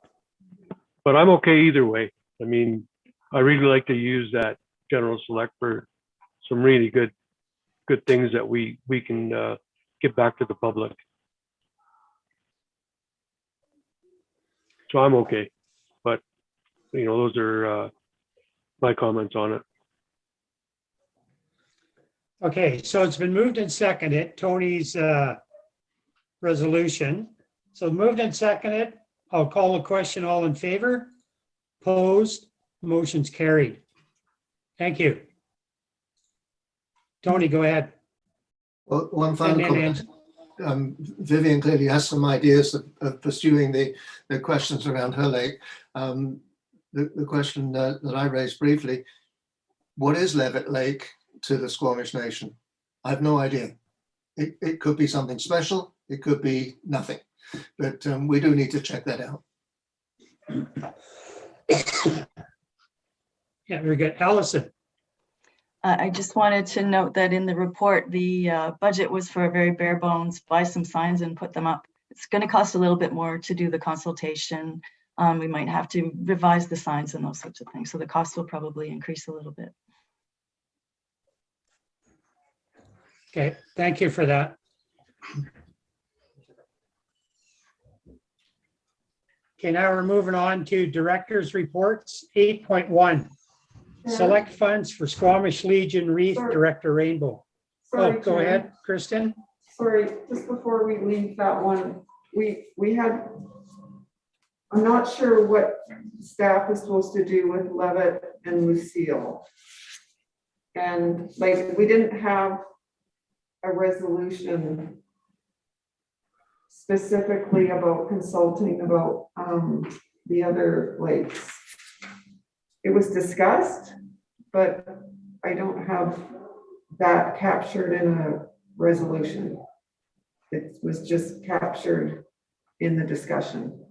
but I'm okay either way. I mean, I really like to use that general select for some really good things that we can give back to the public. So I'm okay, but you know, those are my comments on it. Okay, so it's been moved and seconded, Tony's resolution. So moved and seconded, I'll call the question. All in favor? Opposed? Motion's carried. Thank you. Tony, go ahead. Well, one final And comment. Vivian clearly has some ideas of pursuing the questions around her lake. The question that I raised briefly, what is Levitt Lake to the Squamish Nation? I have no idea. It could be something special. It could be nothing. But we do need to check that out. Yeah, very good. Allison. I just wanted to note that in the report, the budget was for a very bare bones, buy some signs and put them up. It's going to cost a little bit more to do the consultation. We might have to revise the signs and those sorts of things. So the cost will probably increase a little bit. Okay, thank you for that. Okay, now we're moving on to director's reports. 8.1, select funds for Squamish Legion Reef, Director Rainbow. Sorry, Oh, go Chair. ahead, Kristen. Sorry, just before we leave that one, we had, I'm not sure what staff is supposed to do with Levitt and Lucille. And like, we didn't have a resolution specifically about consulting about the other lakes. It was discussed, but I don't have that captured in a resolution. It was just captured in the discussion.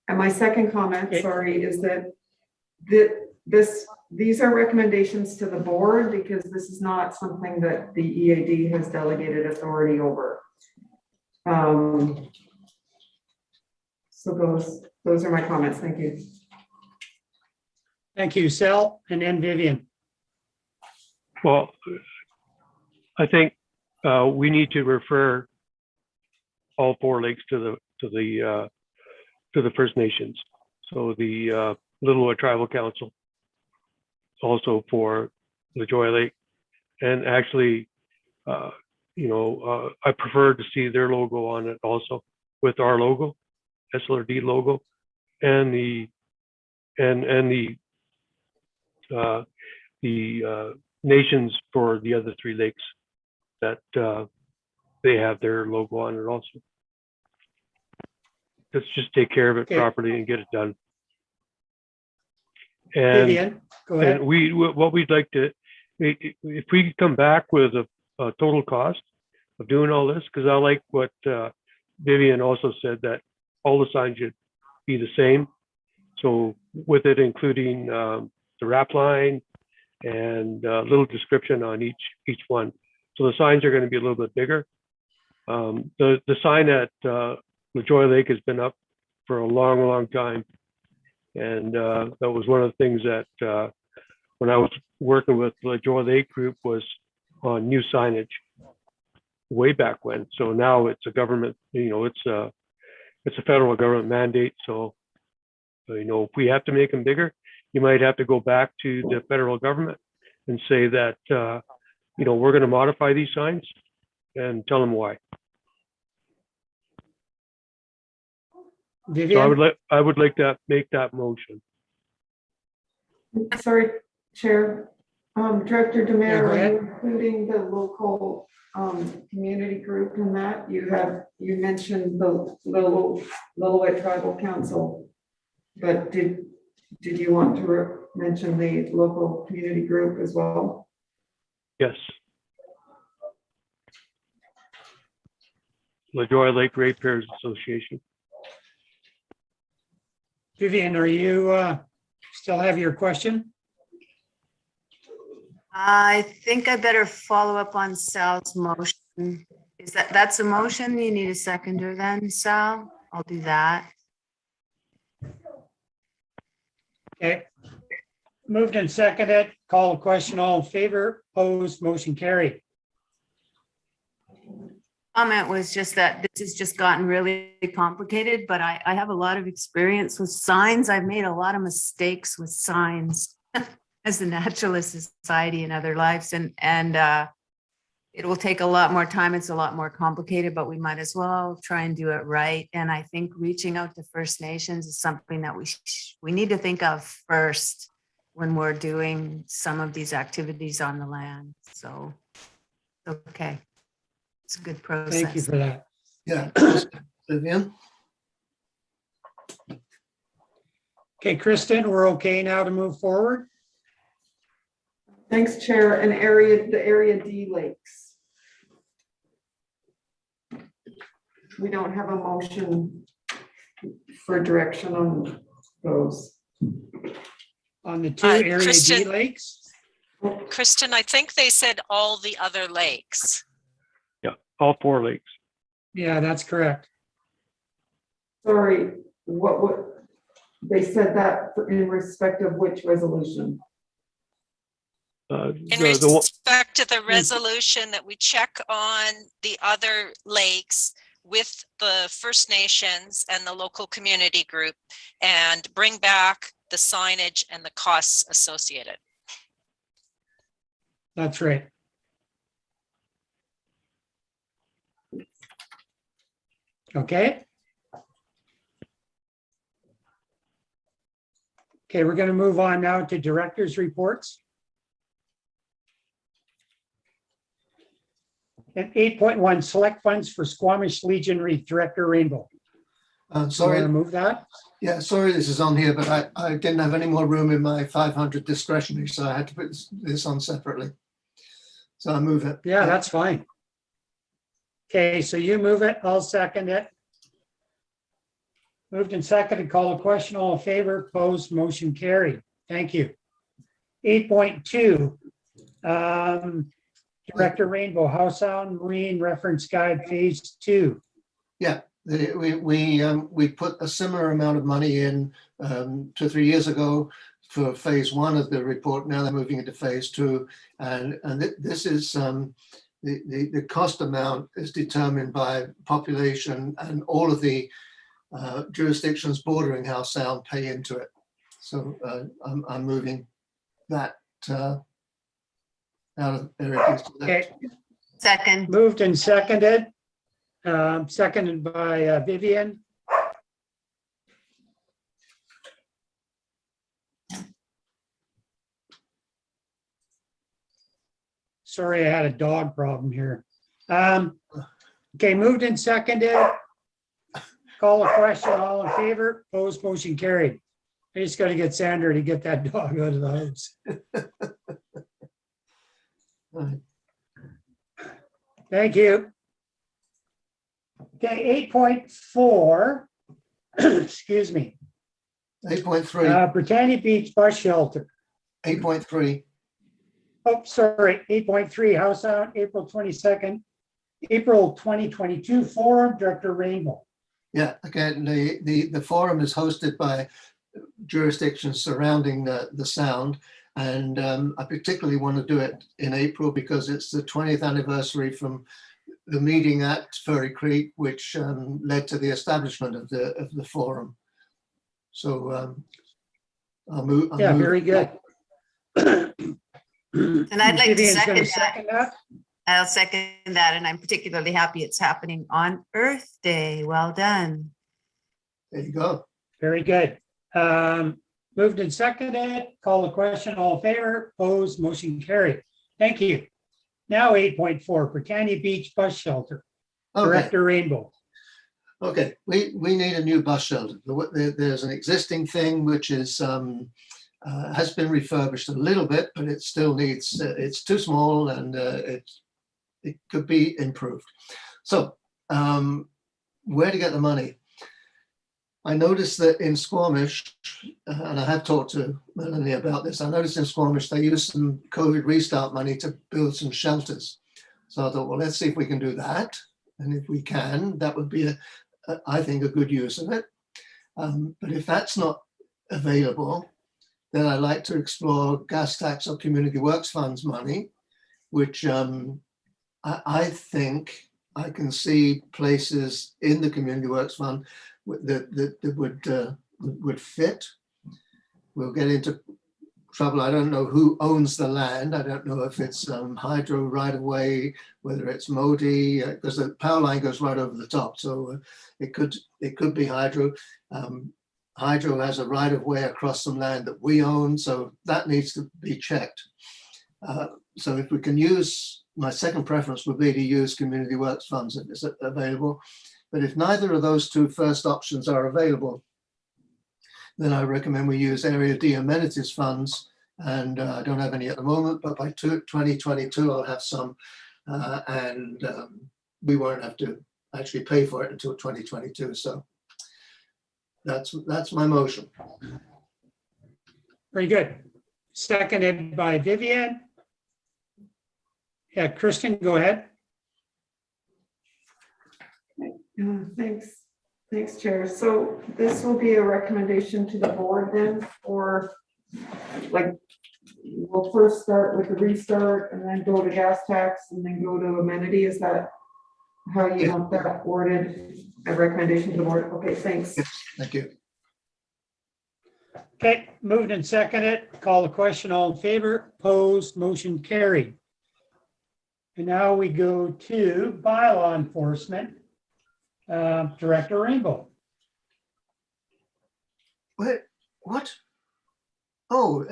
And my second comment, sorry, is that these are recommendations to the board because this is not something that the EAD has delegated authority over. So those are my comments. Thank you. Thank you, Sal, and then Vivian. Well, I think we need to refer all four lakes to the First Nations. So the Lillooet Tribal Council, also for LaJoie Lake, and actually, you know, I prefer to see their logo on it also with our logo, SLRD logo, and the nations for the other three lakes that they have their logo on it also. Let's just take care of it properly and get it done. And, Vivian, go ahead. and what we'd like to, if we could come back with a total cost of doing all this, because I like what Vivian also said, that all the signs should be the same. So with it including the wrap line and a little description on each one. So the signs are going to be a little bit bigger. The sign at LaJoy Lake has been up for a long time. And that was one of the things that when I was working with the LaJoy Lake group was on new signage way back when. So now it's a government, it's a federal government mandate. So, if we have to make them bigger, you might have to go back to the federal government and say that, we're going to modify these signs and tell them why. So Vivian? I would like to make that motion. Sorry, Chair. Director Yeah, Demare, go are ahead. you including the local community group in that? You mentioned the Lillooet Tribal Council, but did you want to mention the local community group as well? Yes. LaJoy Lake Ratepayers Association. Vivian, are you still have your question? I think I better follow up on Sal's motion. That's a motion? You need a seconder then, Sal? I'll do that. Okay. Moved and seconded. Call a question. All in favor? Opposed? Motion carried. Comment was just that this has just gotten really complicated, but I have a lot of experience with signs. I've made a lot of mistakes with signs as a naturalist society in other lives, and it will take a lot more time. It's a lot more complicated, but we might as well try and do it right. And I think reaching out to First Nations is something that we need to think of first when we're doing some of these activities on the land. So, okay. It's a good process. Thank you for that. Yeah. Vivian? Okay, Kristen, we're okay now to move forward? Thanks, Chair. And the area D lakes. We don't have a motion for direction on those. On the two area D Kristen. lakes? Kristen, I think they said all the other lakes. All 4 lakes. Yeah, that's correct. Sorry, what they said that in respect of which resolution? In respect to the resolution that we check on the other lakes with the First Nations and the local community group and bring back the signage and the costs associated. That's right. Okay. Okay, we're going to move on now to directors' reports. And 8.1, select funds for Squamish Legion Reef, Director Rainbow. Sorry. You want to move that? Yeah, sorry this is on here, but I didn't have any more room in my 500 discretionary, so I had to put this on separately. So I move it. Yeah, that's fine. Okay, so you move it, I'll second it. Moved and seconded, call a question, all in favor, opposed, motion carried. Thank you. 8.2, Director Rainbow, House Sound Marine Reference Guide Phase 2. Yeah, we put a similar amount of money in 2 or 3 years ago for phase 1 of the report. Now they're moving into phase 2, and this is the cost amount is determined by population, and all of the jurisdictions bordering House Sound pay into it. So I'm moving that out of area. Okay, Second. moved and seconded. Seconded by Vivian. Sorry, I had a dog problem here. Okay, moved and seconded. Call a question, all in favor, opposed, motion carried. I just got to get Sandra to get that dog out of the house. Right. Thank you. Okay, 8.4, excuse me. 8.3. Britannia Beach Bus Shelter. 8.3. Oh, sorry, 8.3, House on April 22nd, April 2022 Forum, Director Rainbow. Yeah, again, the forum is hosted by jurisdictions surrounding the sound. And I particularly want to do it in April because it's the 20th anniversary from the meeting at Furry Creek, which led to the establishment of the forum. So I'll move. Yeah, very good. And I'd like to Vivian's gonna second that. I'll second that, and I'm particularly happy it's happening on Earth Day. Well done. There you go. Very good. Moved and seconded, call the question, all in favor, opposed, motion carried. Thank you. Now 8.4, Britannia Beach Bus Shelter, Okay. Director Rainbow. Okay, we need a new bus shelter. There's an existing thing which is has been refurbished a little bit, but it still needs. It's too small and it could be improved. So, where to get the money? I noticed that in Squamish, and I have talked to Melanie about this. I noticed in Squamish they used some COVID restart money to build some shelters. So I thought, well, let's see if we can do that. And if we can, that would be I think a good use of it. But if that's not available, then I'd like to explore gas tax or community works funds money, which I think I can see places in the community works fund that would fit. We'll get into trouble. I don't know who owns the land. I don't know if it's hydro right of way, whether it's Modi, because the power line goes right over the top. So it could be hydro. Hydro has a right of way across some land that we own, so that needs to be checked. So if we can use, my second preference would be to use community works funds if it's available. But if neither of those two first options are available, then I recommend we use Area D amenities funds. And I don't have any at the moment, but by 2022, I'll have some. And we won't have to actually pay for it until 2022. So that's my motion. Very good. Seconded by Vivian. Yeah, Kristen, go ahead. Thanks, Chair. So this will be a recommendation to the board then for, like, we'll first start with the restart and then go to gas tax and then go to amenity. Is that how you want that worded? A recommendation to the board? Okay, thanks. Thank you. Okay, moved and seconded, call the question, all in favor, opposed, motion carried. And now we go to bylaw enforcement, Director Rainbow. Wait, what? Oh,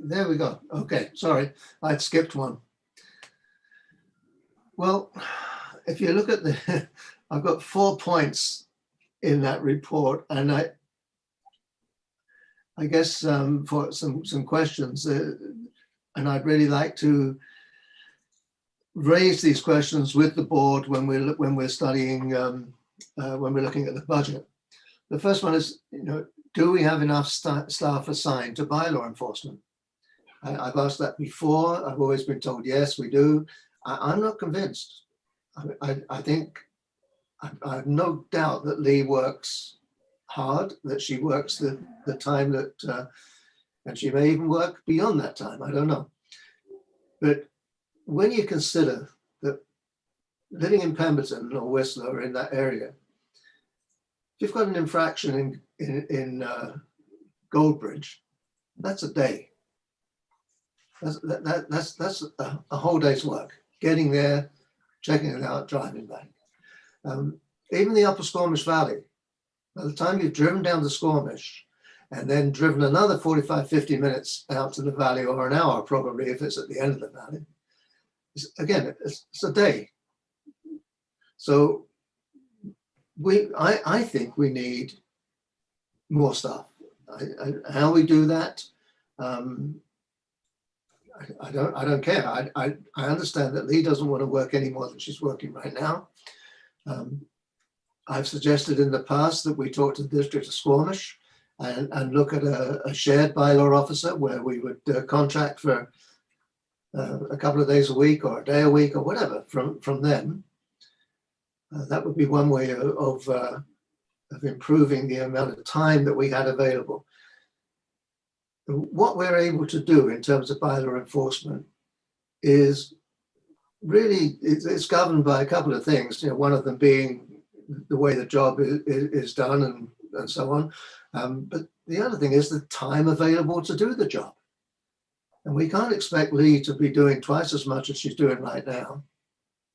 there we go. Okay, sorry, I'd skipped one. Well, if you look at the, I've got 4 points in that report, and I guess for some questions, and I'd really like to raise these questions with the board when we're studying, when we're looking at the budget. The first one is, do we have enough staff assigned to bylaw enforcement? I've asked that before. I've always been told, yes, we do. I'm not convinced. I think I have no doubt that Lee works hard, that she works the time that, and she may even work beyond that time. I don't know. But when you consider that living in Pemberton or Whistler, in that area, if you've got an infraction in Goldbridge, that's a day. That's a whole day's work. Getting there, checking it out, driving back. Even the Upper Squamish Valley, by the time you've driven down to Squamish and then driven another 45, 50 minutes out to the valley, or an hour probably if it's at the end of the valley, it's a day. So I think we need more staff. How we do that, I don't care. I understand that Lee doesn't want to work any more than she's working right now. I've suggested in the past that we talk to the District of Squamish and look at a shared bylaw officer where we would contract for a couple of days a week or a day a week or whatever from them. That would be one way of improving the amount of time that we had available. What we're able to do in terms of bylaw enforcement is really, it's governed by a couple of things, you know, one of them being the way the job is done and so on. But the other thing is the time available to do the job. And we can't expect Lee to be doing twice as much as she's doing right now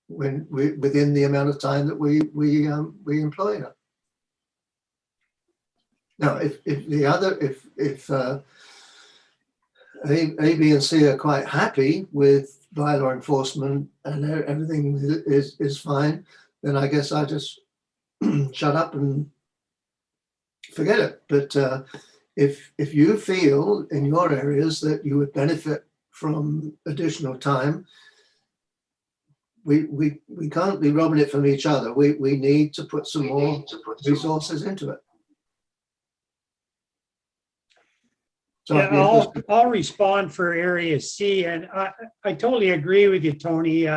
when within the amount of time that we employ her. Now, if A, B, and C are quite happy with bylaw enforcement and everything is fine, then I guess I just shut up and forget it. But if you feel in your areas that you would benefit from additional time, we can't be robbing it from each other. We need to put some more resources into it. So Yeah, I'll respond for area C, and I totally agree with you, Tony.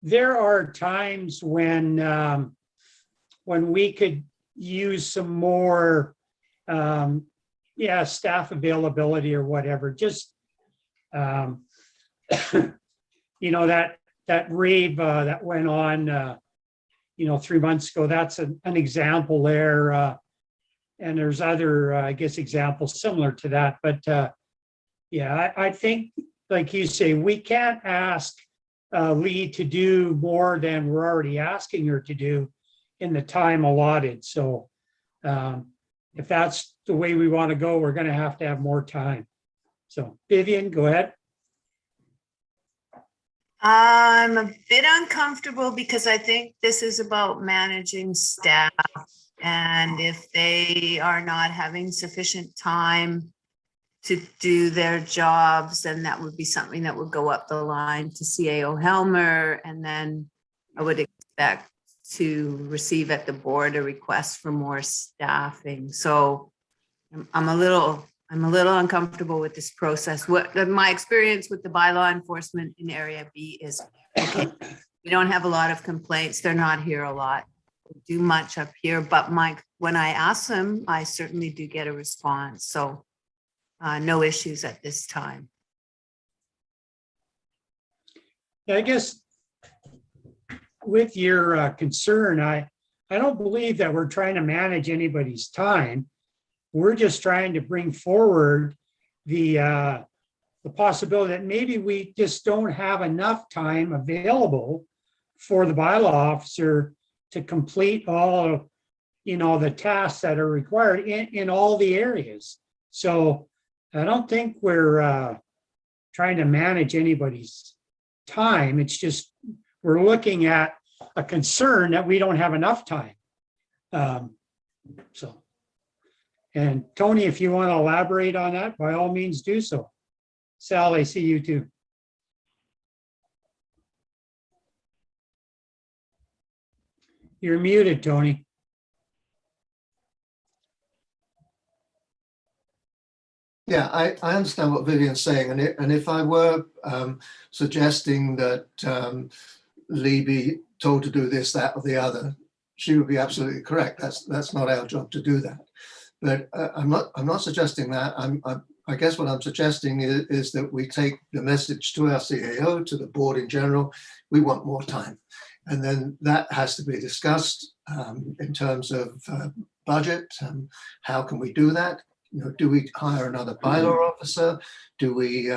There are times when we could use some more, staff availability or whatever. Just you know, that rave that went on 3 months ago. That's an example there. And there's other, I guess, examples similar to that. But I think, like you say, we can't ask Lee to do more than we're already asking her to do in the time allotted. So if that's the way we want to go, we're going to have more time. So Vivian, go ahead. I'm a bit uncomfortable because I think this is about managing staff. And if they are not having sufficient time to do their jobs, then that would be something that would go up the line to CAO Helmer. And then I would expect to receive at the board a request for more staffing. So I'm a little uncomfortable with this process. My experience with the bylaw enforcement in Area B is, okay, we don't have a lot of complaints. They're not here a lot. Do much up here, but when I ask them, I certainly do get a response. So no issues at this time. Yeah, I guess with your concern, I don't believe that we're trying to manage anybody's time. We're just trying to bring forward the possibility that maybe we just don't have enough time available for the bylaw officer to complete all, the tasks that are required in all the areas. So I don't think we're trying to manage anybody's time. It's just we're looking at a concern that we don't have enough time. And Tony, if you want to elaborate on that, by all means do so. Sal, I see you too. You're muted, Tony. Yeah, I understand what Vivian's saying, and if I were suggesting that Lee be told to do this, that, or the other, she would be absolutely correct. That's not our job to do that. But I'm not suggesting that. I guess what I'm suggesting is that we take the message to our CAO, to the board in general. We want more time. And then that has to be discussed in terms of budget. How can we do that? Do we hire another bylaw officer? Do we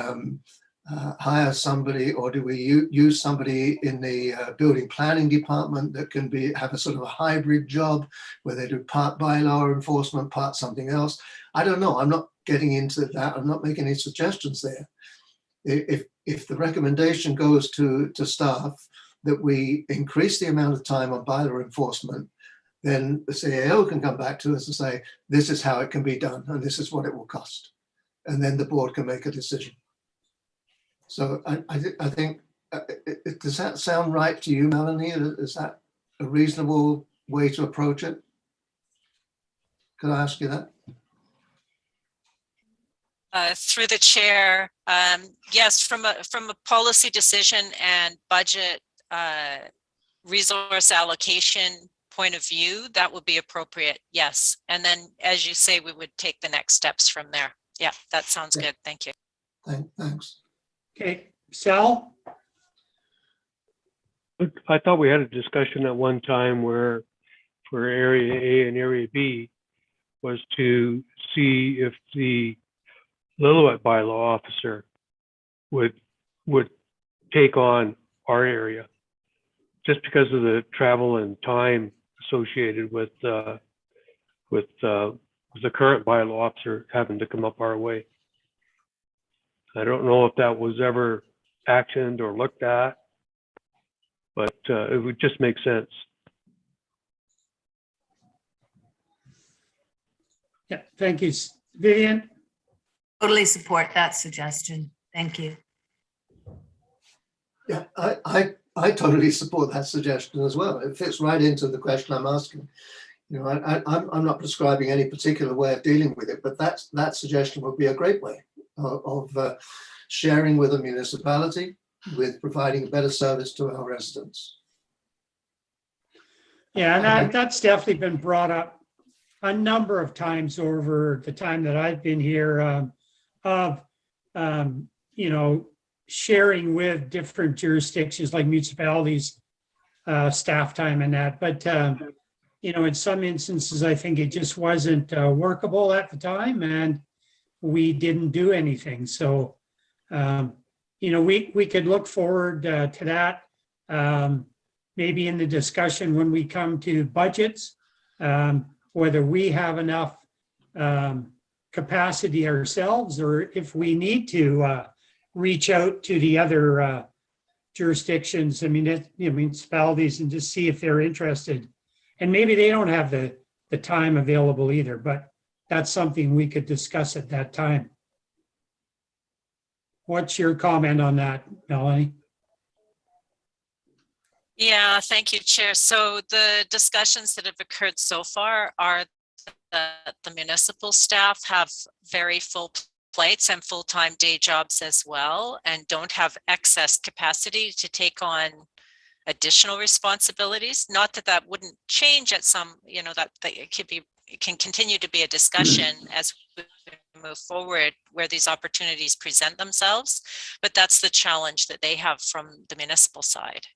hire somebody, or do we use somebody in the building planning department that can have a sort of a hybrid job where they do part bylaw enforcement, part something else? I don't know. I'm not getting into that. I'm not making any suggestions there. If the recommendation goes to staff that we increase the amount of time on bylaw enforcement, then the CAO can come back to us and say, this is how it can be done, and this is what it will cost. And then the board can make a decision. So I think, does that sound right to you, Melanie? Is that a reasonable way to approach it? Could I ask you that? Through the chair, yes, from a policy decision and budget resource allocation point of view, that would be appropriate, yes. And then, as you say, we would take the next steps from there. Yeah, that sounds good. Thank you. Thanks. Okay, Sal? I thought we had a discussion at one time where for area A and area B was to see if the Lillooet bylaw officer would take on our area, just because of the travel and time associated with the current bylaw officer having to come up our way. I don't know if that was ever actioned or looked at, but it would just make sense. Yeah, thank you. Vivian? Totally support that suggestion. Thank you. Yeah, I totally support that suggestion as well. It fits right into the question I'm asking. You know, I'm not prescribing any particular way of dealing with it, but that suggestion would be a great way of sharing with a municipality, with providing better service to our residents. Yeah, and that's definitely been brought up a number of times over the time that I've been here, you know, sharing with different jurisdictions like municipalities, staff time and that. But, you know, in some instances, I think it just wasn't workable at the time and we didn't do anything. So, you know, we could look forward to that. Maybe in the discussion when we come to budgets, whether we have enough capacity ourselves or if we need to reach out to the other jurisdictions, I mean, municipalities, and just see if they're interested. And maybe they don't have the time available either, but that's something we could discuss at that time. What's your comment on that, Melanie? Yeah, thank you, Chair. So the discussions that have occurred so far are that the municipal staff have very full plates and full-time day jobs as well, and don't have excess capacity to take on additional responsibilities. Not that that wouldn't change at some, you know, that it can continue to be a discussion as we move forward where these opportunities present themselves, but that's the challenge that they have from the municipal side.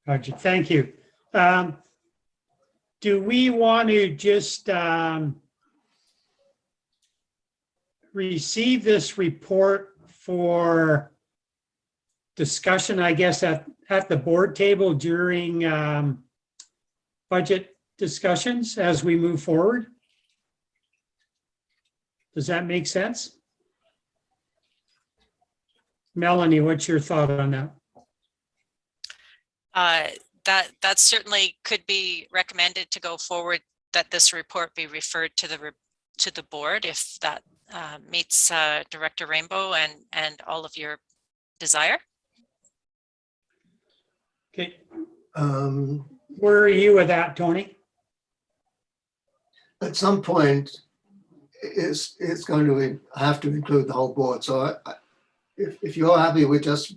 Gotcha. Thank you. Do we want to just receive this report for discussion, I guess, at the board table during budget discussions as we move forward? Does that make sense? Melanie, what's your thought on that? That certainly could be recommended to go forward, that this report be referred to the board if that meets Director Rainbow and all of your desire. Okay. Where are you with that, Tony? At some point, it's going to have to include the whole board. So if you're happy with just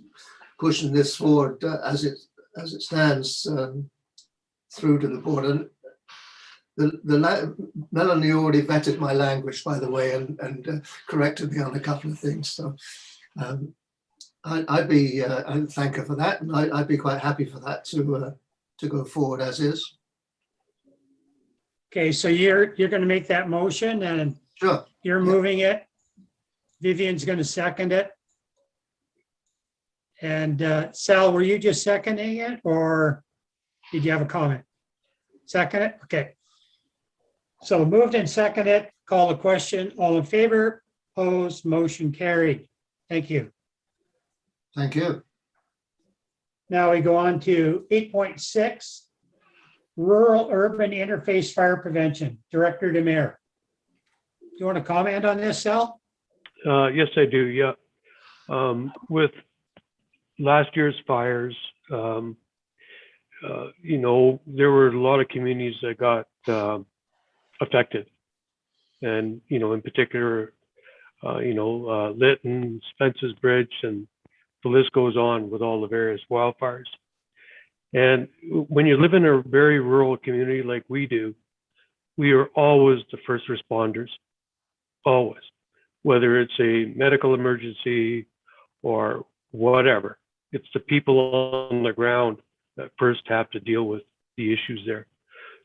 pushing this forward as it stands through to the board, and Melanie already vetted my language, by the way, and corrected me on a couple of things. So I'd thank her for that, and I'd be quite happy for that to go forward as is. Okay, so you're going to make that motion, and Sure. you're moving it. Vivian's going to second it. And Sal, were you just seconding it, or did you have a comment? Second it? Okay. So moved and seconded, call the question. All in favor, opposed, motion carried. Thank you. Thank you. Now we go on to 8.6, Rural Urban Interface Fire Prevention. Director Demare. Do you want to comment on this, Sal? Yes, I do. Yeah. With last year's fires, you know, there were a lot of communities that got affected. And, in particular, Lytton, Spence's Bridge, and the list goes on with all the various wildfires. And when you live in a very rural community like we do, we are always the first responders, always, whether it's a medical emergency or whatever. It's the people on the ground that first have to deal with the issues there.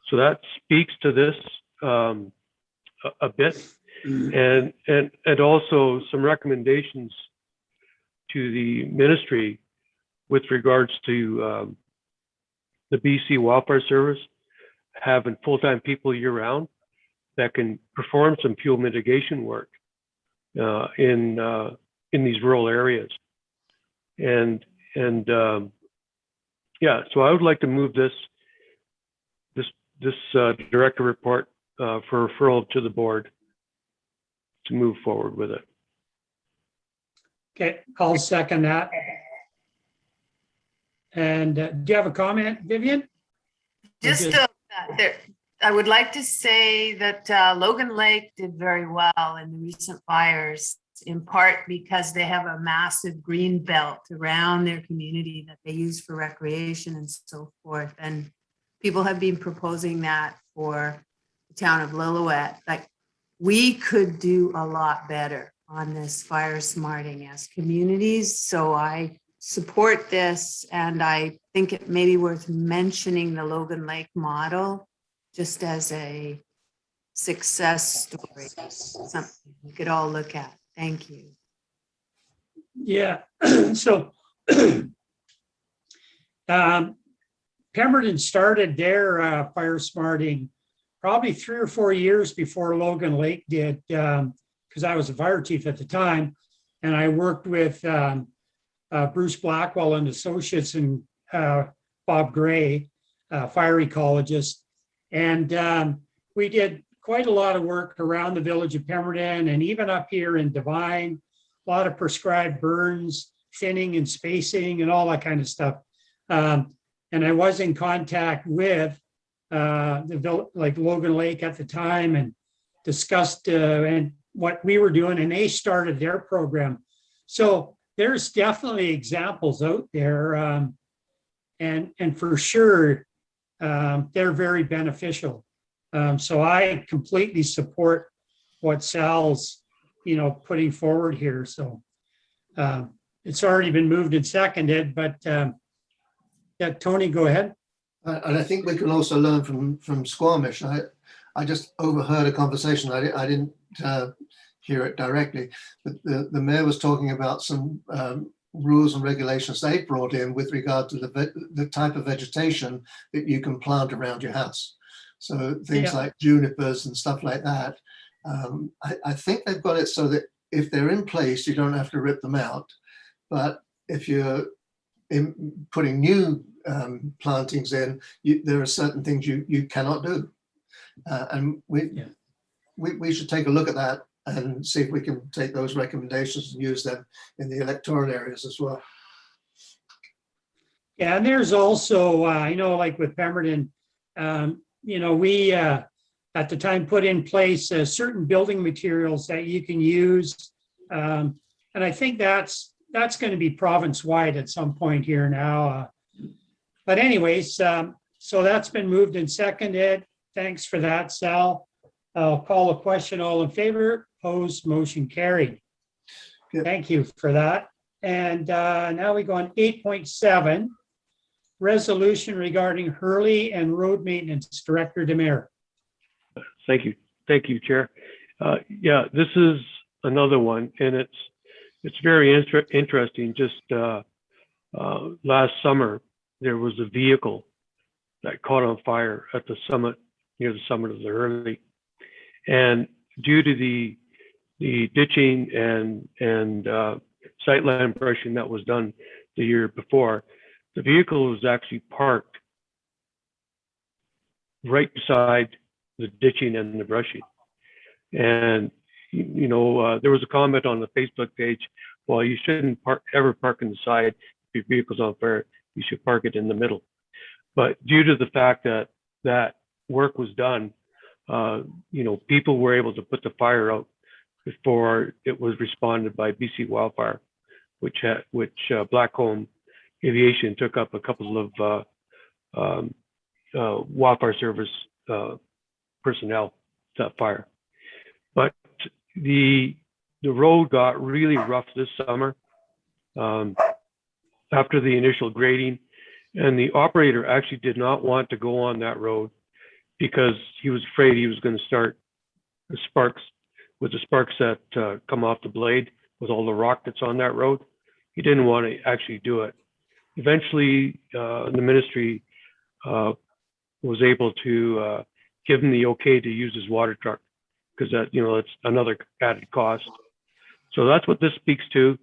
So that speaks to this a bit, and also some recommendations to the ministry with regards to the BC Wildfire Service having full-time people year-round that can perform some fuel mitigation work in these rural areas. And yeah, so I would like to move this director report for referral to the board to move forward with it. Okay, I'll second that. And do you have a comment, Vivian? Just I would like to say that Logan Lake did very well in the recent fires, in part because they have a massive green belt around their community that they use for recreation and so forth. And people have been proposing that for the town of Lillooet. Like, we could do a lot better on this fire smarting as communities. So I support this, and I think it may be worth mentioning the Logan Lake model just as a success story, something we could all look at. Thank you. Yeah, so Pemberton started their fire smarting probably 3 or 4 years before Logan Lake did, because I was a fire chief at the time, and I worked with Bruce Blackwell and Associates and Bob Gray, fire ecologist. And we did quite a lot of work around the village of Pemberton and even up here in Devine, a lot of prescribed burns, thinning and spacing and all that kind of stuff. And I was in contact with like Logan Lake at the time and discussed and what we were doing, and they started their program. So there's definitely examples out there, and for sure they're very beneficial. So I completely support what Sal's putting forward here. So it's already been moved and seconded, but yeah, Tony, go ahead. And I think we can also learn from Squamish. I just overheard a conversation. I didn't hear it directly, but the mayor was talking about some rules and regulations they brought in with regard to the type of vegetation that you can plant around your house. So things like junipers and stuff like that. I think they've got it so that if they're in place, you don't have to rip them out. But if you're putting new plantings in, there are certain things you cannot do. And we should take a look at that and see if we can take those recommendations and use them in the electoral areas as well. Yeah, and there's also, like with Pemberton, we at the time put in place certain building materials that you can use. And I think that's going to be province-wide at some point here now. But anyways, so that's been moved and seconded. Thanks for that, Sal. I'll call a question. All in favor? Opposed? Motion carried. Good. Thank you for that. And now we go on 8.7, resolution regarding Hurley and road maintenance. Director Demare. Thank you, Chair. Yeah, this is another one, and it's very interesting. Just last summer, there was a vehicle that caught on fire at the summit, near the summit of the Hurley, and due to the ditching and sightline brushing that was done the year before, the vehicle was actually parked right beside the ditching and the brushing. And there was a comment on the Facebook page, well, you shouldn't ever park on the side if your vehicle's on fire, you should park it in the middle. But due to the fact that that work was done, people were able to put the fire out before it was responded by BC Wildfire, which Blackcomb Aviation took up a couple of wildfire service personnel to that fire. But the road got really rough this summer after the initial grading, and the operator actually did not want to go on that road because he was afraid he was going to start the sparks that come off the blade with all the rock that's on that road. He didn't want to actually do it. Eventually, the ministry was able to give him the okay to use his water truck, because that, it's another added cost. So that's what this speaks to,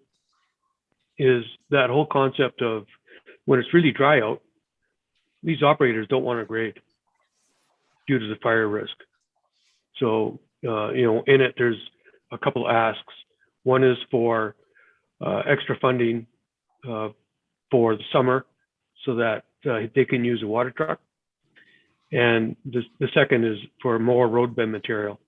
is that whole concept of when it's really dry out, these operators don't want to grade due to the fire risk. So, in it, there's a couple asks. One is for extra funding for the summer so that they can use a water truck. And the second is for more roadbed material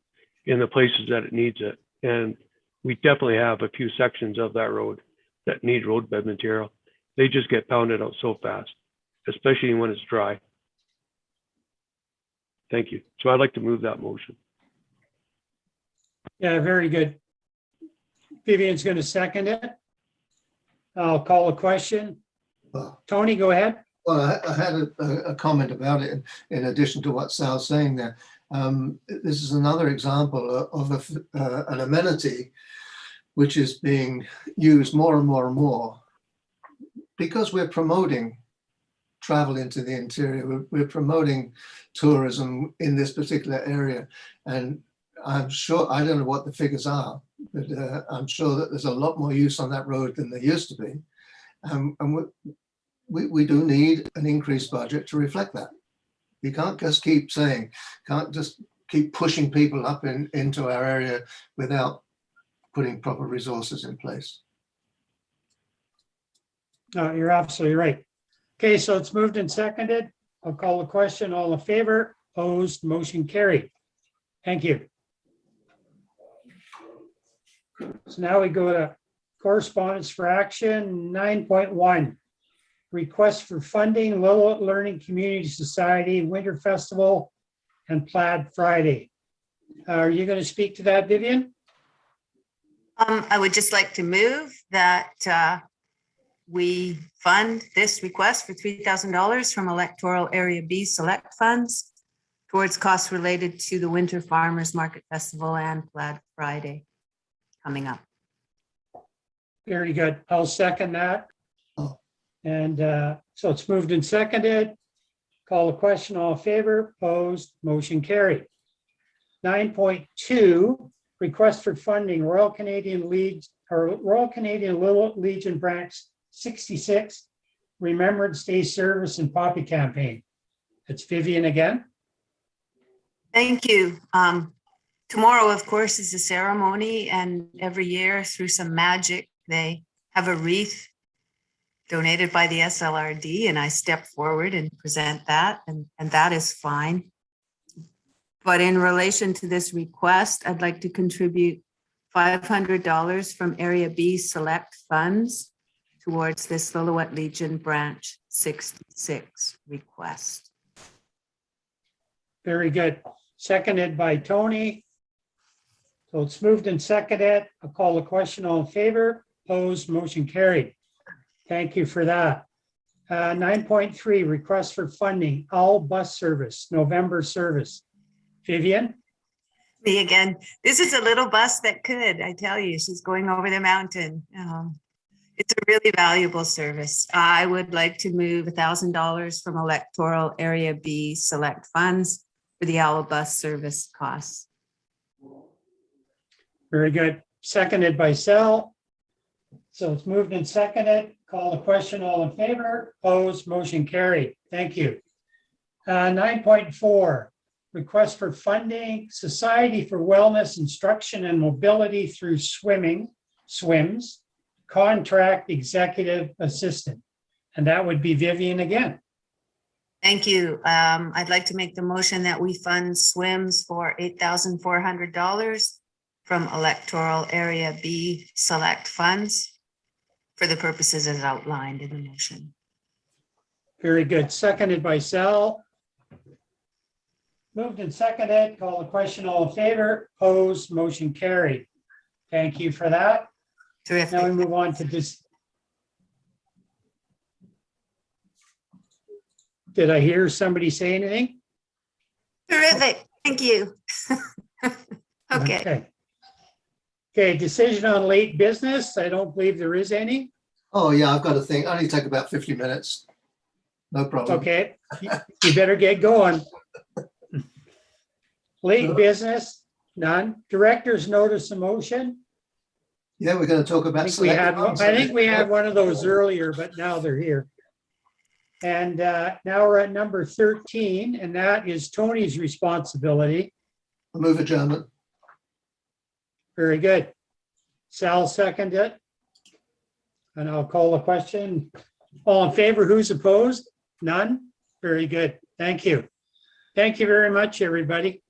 in the places that it needs it. And we definitely have a few sections of that road that need roadbed material. They just get pounded out so fast, especially when it's dry. Thank you. So I'd like to move that motion. Yeah, very good. Vivian's going to second it. I'll call a question. Tony, go ahead. Well, I had a comment about it in addition to what Sal's saying there. This is another example of an amenity which is being used more and more and more because we're promoting travel into the interior. We're promoting tourism in this particular area. And I'm sure, I don't know what the figures are, but I'm sure that there's a lot more use on that road than there used to be. And we do need an increased budget to reflect that. You can't just keep saying, can't just keep pushing people up into our area without putting proper resources in place. No, you're absolutely right. Okay, so it's moved and seconded. I'll call the question. All in favor, opposed, motion carried. Thank you. So now we go to correspondence for action 9.1. Request for funding, Lillooet Learning Community Society Winter Festival and Plaid Friday. Are you going to speak to that, Vivian? I would just like to move that we fund this request for $3,000 from Electoral Area B Select Funds towards costs related to the Winter Farmers Market Festival and Plaid Friday coming up. Very good. I'll second that. And so it's moved and seconded. Call the question. All in favor, opposed, motion carried. 9.2, request for funding, Royal Canadian Lillooet Legion Branch 66 Remembrance Day Service and Poppy Campaign. It's Vivian again. Thank you. Tomorrow, of course, is a ceremony, and every year, through some magic, they have a wreath donated by the SLRD, and I step forward and present that, and that is fine. But in relation to this request, I'd like to contribute $500 from Area B Select Funds towards this Lillooet Legion Branch 66 request. Very good. Seconded by Tony. So it's moved and seconded. I'll call the question. All in favor, opposed, motion carried. Thank you for that. 9.3, request for funding, all bus service, November service. Vivian? Me again. This is a little bus that could, I tell you, she's going over the mountain. It's a really valuable service. I would like to move $1,000 from Electoral Area B Select Funds for the owl bus service costs. Very good. Seconded by Sal. So it's moved and seconded. Call the question. All in favor, opposed, motion carried. Thank you. 9.4, request for funding, Society for Wellness Instruction and Mobility through SWIMS, contract executive assistant. And that would be Vivian again. Thank you. I'd like to make the motion that we fund swims for $8,400 from Electoral Area B Select Funds for the purposes as outlined in the motion. Very good. Seconded by Sal. Moved and seconded. Call the question. All in favor? Opposed? Motion carried. Thank you for that. Now we Terrific. move on to this. Did I hear somebody say anything? Terrific. Thank you. Okay. Okay, decision on late business. I don't believe there is any. Oh, yeah, I've got a thing. Only take about 50 minutes. No problem. Okay, you better get going. Late business, none. Director's notice of motion. Yeah, we're going to talk I about. think we had, select funds. I think we had one of those earlier, but now they're here. And now we're at number 13, and that is Tony's responsibility. I move adjournment. Very good. Sal seconded it. And I'll call the question. All in favor, who's opposed? None? Very good. Thank you. Thank you very much, everybody.